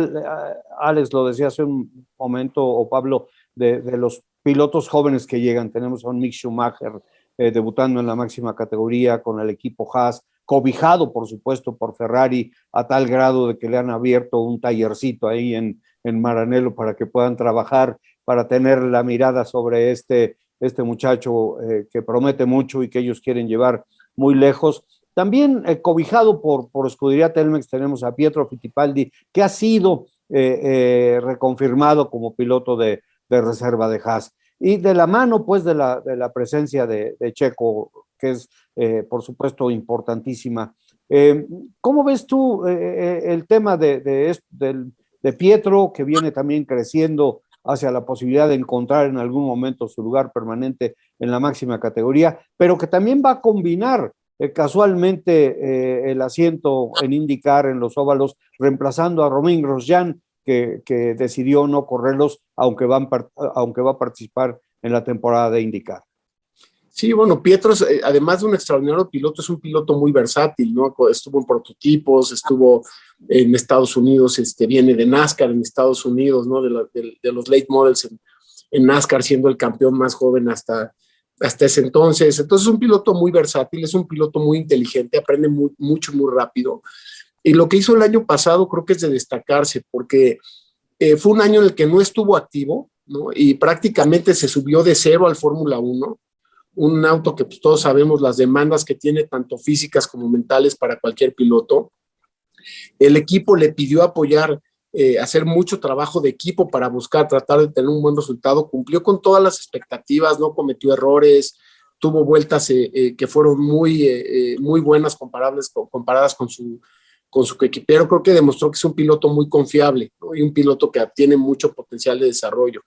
Alex lo decía hace un momento, o Pablo, de los pilotos jóvenes que llegan. Tenemos a un Mick Schumacher debutando en la máxima categoría con el equipo Haas, cobijado, por supuesto, por Ferrari, a tal grado de que le han abierto un tallercito ahí en Maranello para que puedan trabajar, para tener la mirada sobre este muchacho que promete mucho y que ellos quieren llevar muy lejos. También cobijado por Scuderia Telmex tenemos a Pietro Fittipaldi, que ha sido reconfirmado como piloto de reserva de Haas. Y de la mano, pues, de la presencia de Checo, que es, por supuesto, importantísima. ¿Cómo ves tú el tema de Pietro, que viene también creciendo hacia la posibilidad de encontrar en algún momento su lugar permanente en la máxima categoría, pero que también va a combinar casualmente el asiento en IndyCar en los óvalos, reemplazando a Romain Grosjean, que decidió no correrlos, aunque va a participar en la temporada de IndyCar? Sí, bueno, Pietro, además de un extraordinario piloto, es un piloto muy versátil, ¿no? Estuvo en prototipos, estuvo en Estados Unidos, viene de NASCAR en Estados Unidos, ¿no? De los late models en NASCAR, siendo el campeón más joven hasta ese entonces. Entonces es un piloto muy versátil, es un piloto muy inteligente, aprende mucho, muy rápido. Y lo que hizo el año pasado creo que es de destacarse, porque fue un año en el que no estuvo activo, ¿no? Y prácticamente se subió de cero al Fórmula 1, un auto que pues, todos sabemos las demandas que tiene, tanto físicas como mentales, para cualquier piloto. El equipo le pidió apoyar, hacer mucho trabajo de equipo para buscar, tratar de tener un buen resultado. Cumplió con todas las expectativas, no cometió errores, tuvo vueltas que fueron muy buenas comparadas con su equipero. Creo que demostró que es un piloto muy confiable, ¿no? Y un piloto que tiene mucho potencial de desarrollo.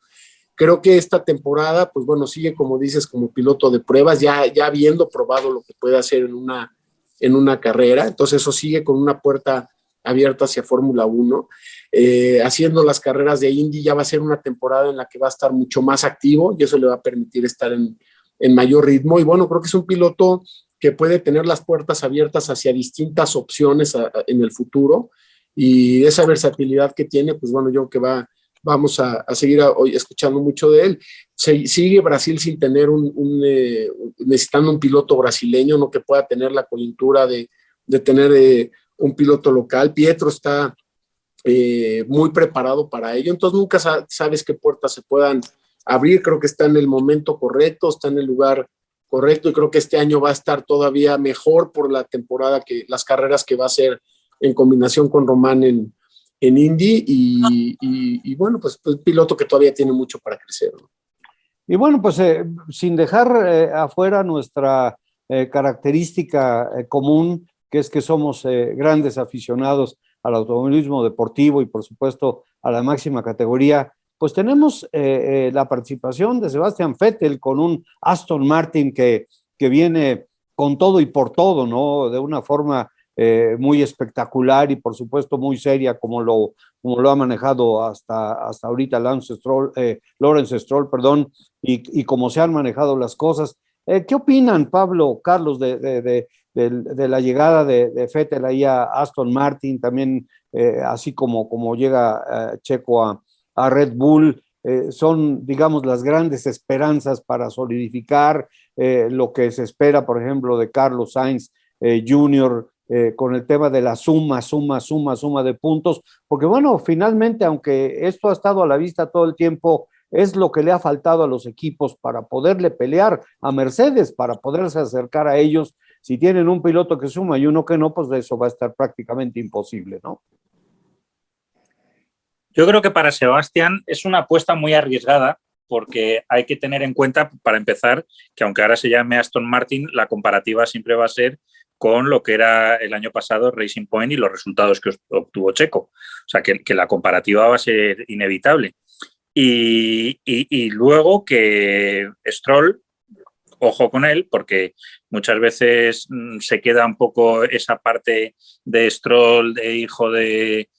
Creo que esta temporada, pues bueno, sigue, como dices, como piloto de pruebas, ya habiendo probado lo que puede hacer en una carrera. Entonces eso sigue con una puerta abierta hacia Fórmula 1. Haciendo las carreras de Indy, ya va a ser una temporada en la que va a estar mucho más activo y eso le va a permitir estar en mayor ritmo. Y bueno, creo que es un piloto que puede tener las puertas abiertas hacia distintas opciones en el futuro, y esa versatilidad que tiene, pues bueno, yo creo que vamos a seguir hoy escuchando mucho de él. Sigue Brasil sin tener necesitando un piloto brasileño, no que pueda tener la coyuntura de tener un piloto local. Pietro está muy preparado para ello, entonces nunca sabes qué puertas se puedan abrir. Creo que está en el momento correcto, está en el lugar correcto, y creo que este año va a estar todavía mejor por la temporada, las carreras que va a hacer en combinación con Román en Indy, y bueno, pues piloto que todavía tiene mucho para crecer, ¿no? Y bueno, pues sin dejar afuera nuestra característica común, que es que somos grandes aficionados al automovilismo deportivo y por supuesto a la máxima categoría, pues tenemos la participación de Sebastian Vettel con un Aston Martin que viene con todo y por todo, ¿no? De una forma muy espectacular y por supuesto muy seria, como lo ha manejado hasta ahorita Lawrence Stroll, perdón, y cómo se han manejado las cosas. ¿Qué opinan, Pablo, Carlos, de la llegada de Vettel ahí a Aston Martin, también así como llega Checo a Red Bull? Son, digamos, las grandes esperanzas para solidificar lo que se espera, por ejemplo, de Carlos Sainz Jr., con el tema de la suma de puntos, porque bueno, finalmente, aunque esto ha estado a la vista todo el tiempo, es lo que le ha faltado a los equipos para poderle pelear a Mercedes, para poderse acercar a ellos. Si tienen un piloto que suma y uno que no, pues eso va a estar prácticamente imposible, ¿no? Yo creo que para Sebastián es una apuesta muy arriesgada, porque hay que tener en cuenta, para empezar, que aunque ahora se llame Aston Martin, la comparativa siempre va a ser con lo que era el año pasado Racing Point y los resultados que obtuvo Checo. O sea, que la comparativa va a ser inevitable. Y luego que Stroll, ojo con él, porque muchas veces se queda un poco esa parte de Stroll, de hijo de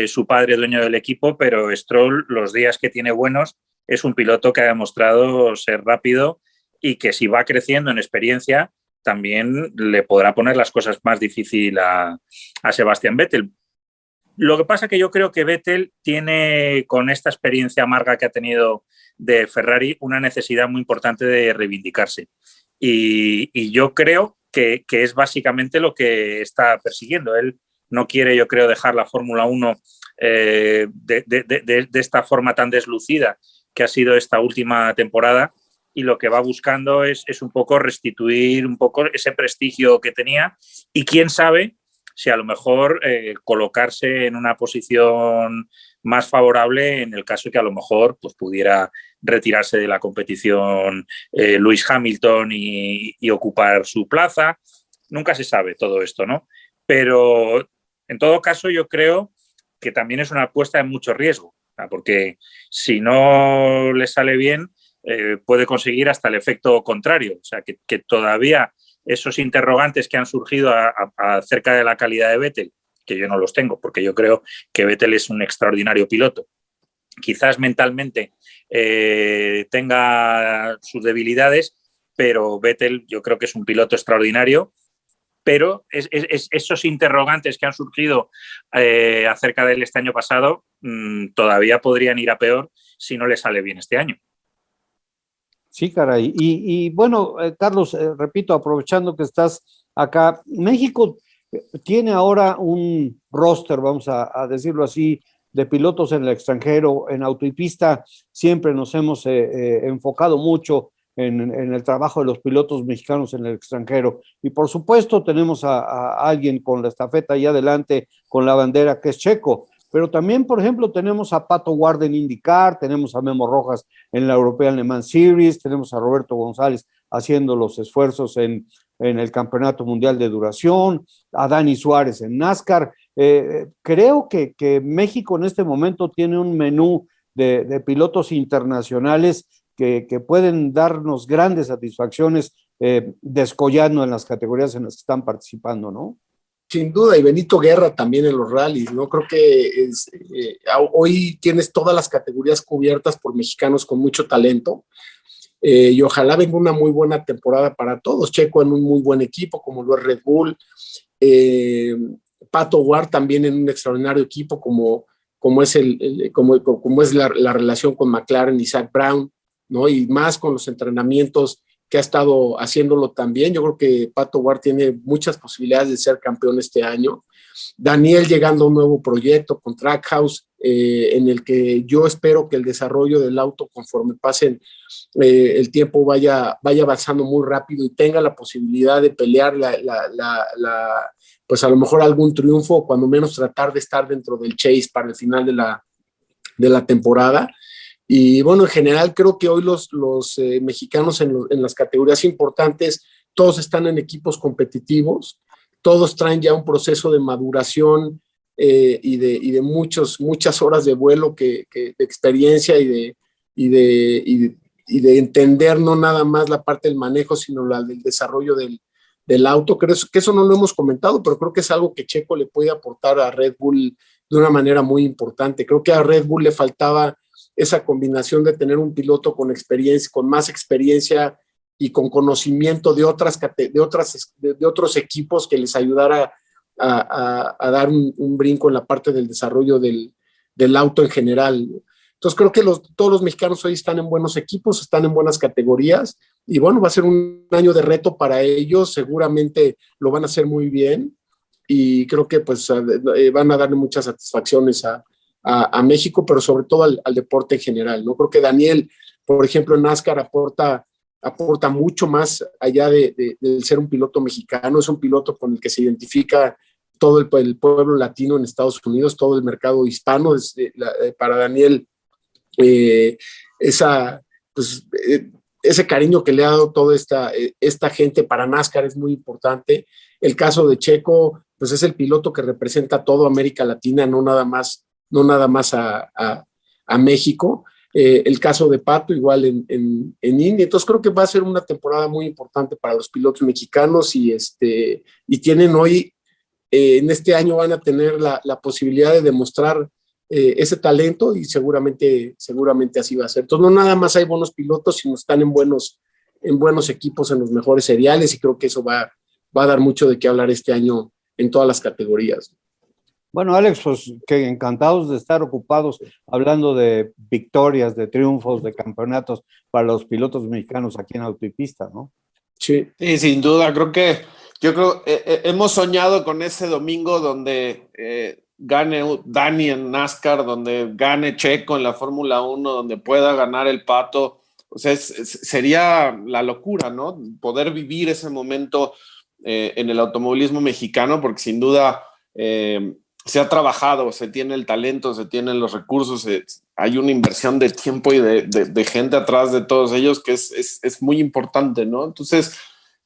su padre, dueño del equipo, pero Stroll, los días que tiene buenos, es un piloto que ha demostrado ser rápido y que si va creciendo en experiencia también le podrá poner las cosas más difícil a Sebastian Vettel. Lo que pasa es que yo creo que Vettel tiene, con esta experiencia amarga que ha tenido de Ferrari, una necesidad muy importante de reivindicarse. Y yo creo que es básicamente lo que está persiguiendo. Él no quiere, yo creo, dejar la Fórmula 1 de esta forma tan deslucida que ha sido esta última temporada, y lo que va buscando es un poco restituir un poco ese prestigio que tenía, y quién sabe si a lo mejor colocarse en una posición más favorable en el caso de que a lo mejor pues, pudiera retirarse de la competición Lewis Hamilton y ocupar su plaza. Nunca se sabe todo esto, ¿no? Pero en todo caso yo creo que también es una apuesta de mucho riesgo, porque si no le sale bien puede conseguir hasta el efecto contrario, o sea, que todavía esos interrogantes que han surgido acerca de la calidad de Vettel, que yo no los tengo, porque yo creo que Vettel es un extraordinario piloto. Quizás mentalmente tenga sus debilidades, pero Vettel yo creo que es un piloto extraordinario. Pero esos interrogantes que han surgido acerca de él este año pasado todavía podrían ir a peor si no le sale bien este año. Sí, caray. Y bueno, Carlos, repito, aprovechando que estás acá, México tiene ahora un roster, vamos a decirlo así, de pilotos en el extranjero. En auto y pista siempre nos hemos enfocado mucho en el trabajo de los pilotos mexicanos en el extranjero. Y por supuesto tenemos a alguien con la estafeta ahí adelante, con la bandera, que es Checo. Pero también, por ejemplo, tenemos a Pato Ward en IndyCar, tenemos a Memo Rojas en la European Le Mans Series, tenemos a Roberto González haciendo los esfuerzos en el Campeonato Mundial de Duración, a Dani Suárez en NASCAR. Creo que México en este momento tiene un menú de pilotos internacionales que pueden darnos grandes satisfacciones descollando en las categorías en las que están participando, ¿no? Sin duda, y Benito Guerra también en los rallies, ¿no? Creo que hoy tienes todas las categorías cubiertas por mexicanos con mucho talento, y ojalá venga una muy buena temporada para todos. Checo en un muy buen equipo, como lo es Red Bull, Pato Ward también en un extraordinario equipo, como es la relación con McLaren y Zach Brown, ¿no? Y más con los entrenamientos que ha estado haciéndolo también. Yo creo que Pato Ward tiene muchas posibilidades de ser campeón este año. Daniel llegando a un nuevo proyecto con Trackhouse, en el que yo espero que el desarrollo del auto, conforme pasen el tiempo, vaya avanzando muy rápido y tenga la posibilidad de pelear pues a lo mejor algún triunfo, o cuando menos tratar de estar dentro del chase para el final de la temporada. Y bueno, en general creo que hoy los mexicanos en las categorías importantes, todos están en equipos competitivos, todos traen ya un proceso de maduración y de muchas horas de vuelo, de experiencia y de entender no nada más la parte del manejo, sino la del desarrollo del auto. Creo que eso no lo hemos comentado, pero creo que es algo que Checo le puede aportar a Red Bull de una manera muy importante. Creo que a Red Bull le faltaba esa combinación de tener un piloto con experiencia, con más experiencia y con conocimiento de otros equipos, que les ayudara a dar un brinco en la parte del desarrollo del auto en general. Entonces creo que todos los mexicanos hoy están en buenos equipos, están en buenas categorías, y bueno, va a ser un año de reto para ellos. Seguramente lo van a hacer muy bien, y creo que pues van a darle muchas satisfacciones a México, pero sobre todo al deporte en general, ¿no? Creo que Daniel, por ejemplo, en NASCAR aporta mucho más allá de ser un piloto mexicano. Es un piloto con el que se identifica todo el pueblo latino en Estados Unidos, todo el mercado hispano. Para Daniel, ese cariño que le ha dado toda esta gente para NASCAR es muy importante. El caso de Checo, pues es el piloto que representa a toda América Latina, no nada más a México. El caso de Pato igual en Indy. Entonces creo que va a ser una temporada muy importante para los pilotos mexicanos, y tienen hoy, en este año van a tener la posibilidad de demostrar ese talento y seguramente así va a ser. Entonces no nada más hay buenos pilotos, sino están en buenos equipos, en los mejores seriales, y creo que eso va a dar mucho de qué hablar este año en todas las categorías. Bueno, Alex, pues que encantados de estar ocupados hablando de victorias, de triunfos, de campeonatos para los pilotos mexicanos aquí en Autopista, ¿no? Sí, sin duda, yo creo hemos soñado con ese domingo donde gane Dani en NASCAR, donde gane Checo en la Fórmula 1, donde pueda ganar el Pato. O sea, sería la locura, ¿no? Poder vivir ese momento en el automovilismo mexicano, porque sin duda se ha trabajado, se tiene el talento, se tienen los recursos, hay una inversión de tiempo y de gente atrás de todos ellos que es muy importante, ¿no? Entonces,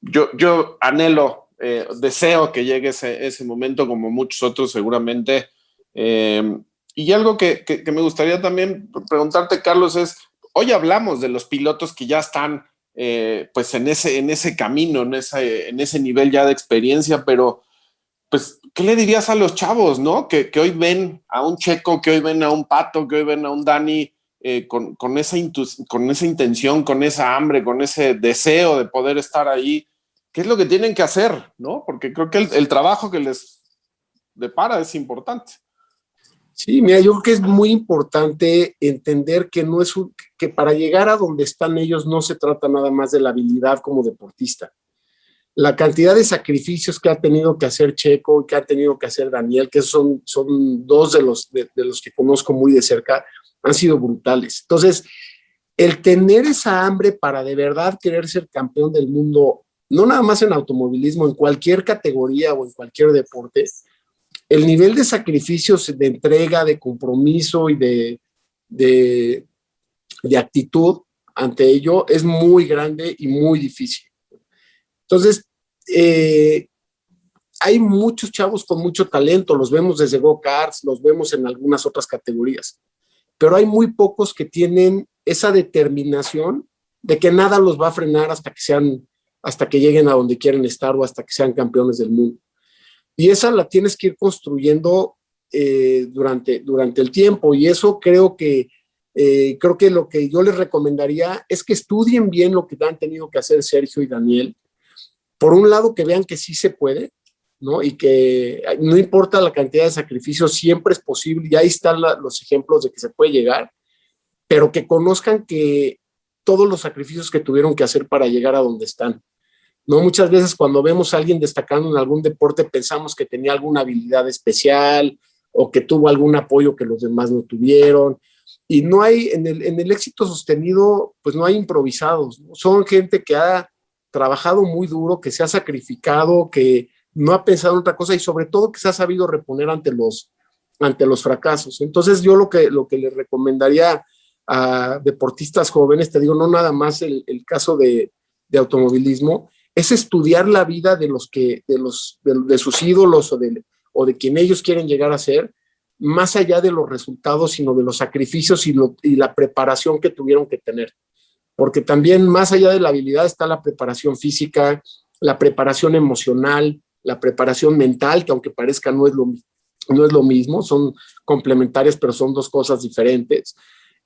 yo anhelo, deseo que llegue ese momento, como muchos otros seguramente. Y algo que me gustaría también preguntarte, Carlos, es, hoy hablamos de los pilotos que ya están pues en ese camino, en ese nivel ya de experiencia, pero pues, ¿qué le dirías a los chavos, no? Que hoy ven a un Checo, que hoy ven a un Pato, que hoy ven a un Dani con esa intención, con esa hambre, con ese deseo de poder estar ahí? ¿Qué es lo que tienen que hacer, no? Porque creo que el trabajo que les depara es importante. Sí, mira, yo creo que es muy importante entender que que para llegar a donde están ellos no se trata nada más de la habilidad como deportista. La cantidad de sacrificios que ha tenido que hacer Checo y que ha tenido que hacer Daniel, que son dos de los que conozco muy de cerca, han sido brutales. Entonces, el tener esa hambre para de verdad querer ser campeón del mundo, no nada más en automovilismo, en cualquier categoría o en cualquier deporte, el nivel de sacrificios, de entrega, de compromiso y de actitud ante ello es muy grande y muy difícil. Entonces, hay muchos chavos con mucho talento, los vemos desde go-karts, los vemos en algunas otras categorías, pero hay muy pocos que tienen esa determinación de que nada los va a frenar hasta que lleguen a donde quieren estar o hasta que sean campeones del mundo. Y esa la tienes que ir construyendo durante el tiempo, y eso creo que lo que yo les recomendaría es que estudien bien lo que han tenido que hacer Sergio y Daniel. Por un lado, que vean que sí se puede, ¿no? Y que no importa la cantidad de sacrificios, siempre es posible, y ahí están los ejemplos de que se puede llegar, pero que conozcan que todos los sacrificios que tuvieron que hacer para llegar a donde están, ¿no? Muchas veces cuando vemos a alguien destacando en algún deporte pensamos que tenía alguna habilidad especial o que tuvo algún apoyo que los demás no tuvieron, y no hay, en el éxito sostenido, pues no hay improvisados, ¿no? Son gente que ha trabajado muy duro, que se ha sacrificado, que no ha pensado en otra cosa y sobre todo que se ha sabido reponer ante los fracasos. Entonces yo lo que les recomendaría a deportistas jóvenes, te digo, no nada más el caso de automovilismo, es estudiar la vida de sus ídolos o de quien ellos quieren llegar a ser, más allá de los resultados, sino de los sacrificios y la preparación que tuvieron que tener. Porque también más allá de la habilidad está la preparación física, la preparación emocional, la preparación mental, que aunque parezca no es lo mismo, son complementarias, pero son dos cosas diferentes.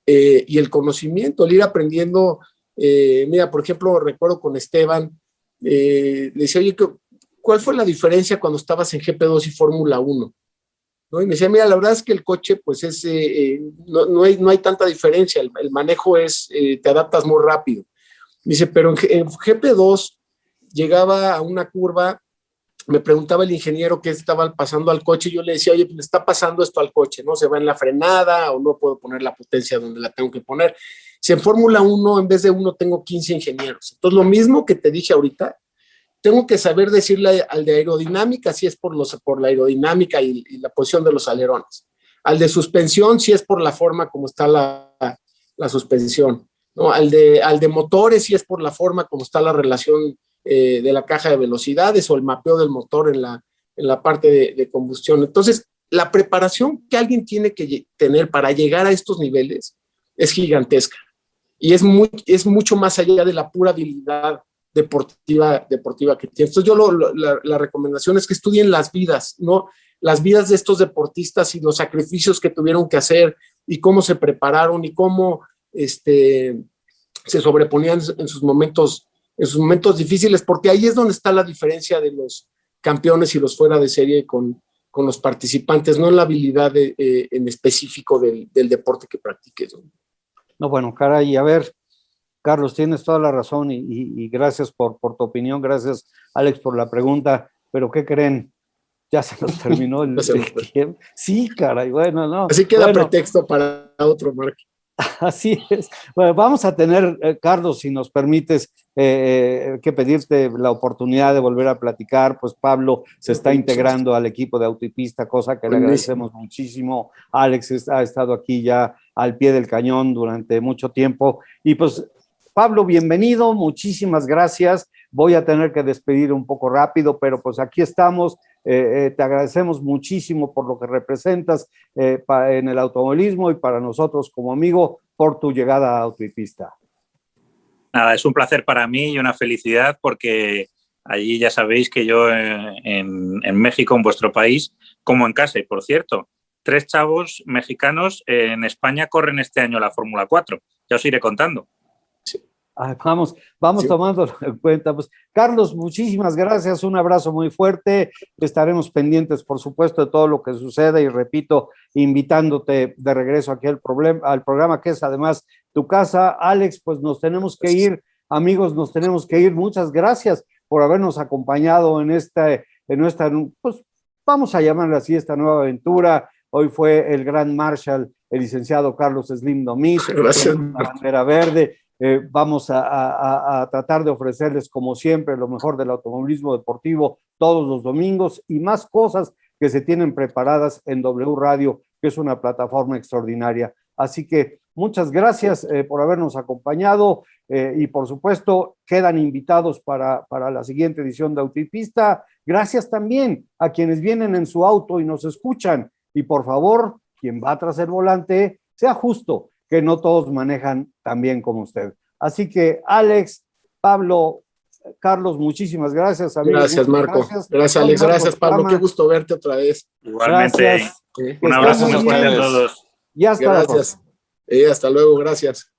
Y el conocimiento, el ir aprendiendo. Mira, por ejemplo, recuerdo con Esteban, le decía, oye, ¿cuál fue la diferencia cuando estabas en GP2 y Fórmula 1? ¿No? Y me decía, mira, la verdad es que el coche, pues no hay tanta diferencia, el manejo te adaptas muy rápido. Me dice, pero en GP2 llegaba a una curva, me preguntaba el ingeniero qué estaba pasando al coche, y yo le decía, oye, pues le está pasando esto al coche, ¿no? Se va en la frenada o no puedo poner la potencia donde la tengo que poner. Si en Fórmula 1, en vez de uno, tengo 15 ingenieros. Entonces, lo mismo que te dije ahorita, tengo que saber decirle al de aerodinámica si es por la aerodinámica y la posición de los alerones. Al de suspensión si es por la forma como está la suspensión, ¿no? Al de motores si es por la forma como está la relación de la caja de velocidades o el mapeo del motor en la parte de combustión. Entonces, la preparación que alguien tiene que tener para llegar a estos niveles es gigantesca y es mucho más allá de la pura habilidad deportiva que tiene. Entonces yo la recomendación es que estudien las vidas, no las vidas de estos deportistas y los sacrificios que tuvieron que hacer y cómo se prepararon y cómo se sobreponían en sus momentos difíciles, porque ahí es donde está la diferencia de los campeones y los fuera de serie con los participantes, no en la habilidad en específico del deporte que practiques. No, bueno, caray, a ver, Carlos, tienes toda la razón y gracias por tu opinión, gracias, Alex, por la pregunta, pero ¿qué creen? Ya se nos terminó el tiempo. Sí, caray, bueno, no. Así queda pretexto para otro, Marc. Así es. Bueno, vamos a tener, Carlos, si nos permites, que pedirte la oportunidad de volver a platicar. Pues Pablo se está integrando al equipo de Auto y Pista, cosa que le agradecemos muchísimo. Alex ha estado aquí ya al pie del cañón durante mucho tiempo. Y pues, Pablo, bienvenido, muchísimas gracias. Voy a tener que despedir un poco rápido, pero pues aquí estamos. Te agradecemos muchísimo por lo que representas en el automovilismo y para nosotros como amigo por tu llegada a Auto y Pista. Nada, es un placer para mí y una felicidad porque allí ya sabéis que yo en México, en vuestro país, como en casa, y por cierto, 3 chavos mexicanos en España corren este año la Fórmula 4. Ya os iré contando. Vamos sí, tomando en cuenta. Pues, Carlos, muchísimas gracias, un abrazo muy fuerte, estaremos pendientes, por supuesto, de todo lo que suceda y repito, invitándote de regreso aquí al programa, que es además tu casa. Alex, pues nos tenemos que ir, amigos, nos tenemos que ir. Muchas gracias por habernos acompañado en nuestra, pues vamos a llamarla así, esta nueva aventura. Hoy fue el Grand Marshal, el licenciado Carlos Slim Domit, gracias, la bandera verde. Vamos a tratar de ofrecerles, como siempre, lo mejor del automovilismo deportivo todos los domingos y más cosas que se tienen preparadas en W Radio, que es una plataforma extraordinaria. Así que muchas gracias por habernos acompañado y, por supuesto, quedan invitados para la siguiente edición de Auto y Pista. Gracias también a quienes vienen en su auto y nos escuchan. Y, por favor, quien va tras el volante, sea justo, que no todos manejan tan bien como usted. Así que, Alex, Pablo, Carlos, muchísimas gracias. Amigos, gracias, Marco. Gracias, Alex. Gracias, Pablo. Qué gusto verte otra vez. Igualmente. Gracias. Un abrazo muy fuerte a todos. Y hasta la próxima. Hasta luego. Gracias.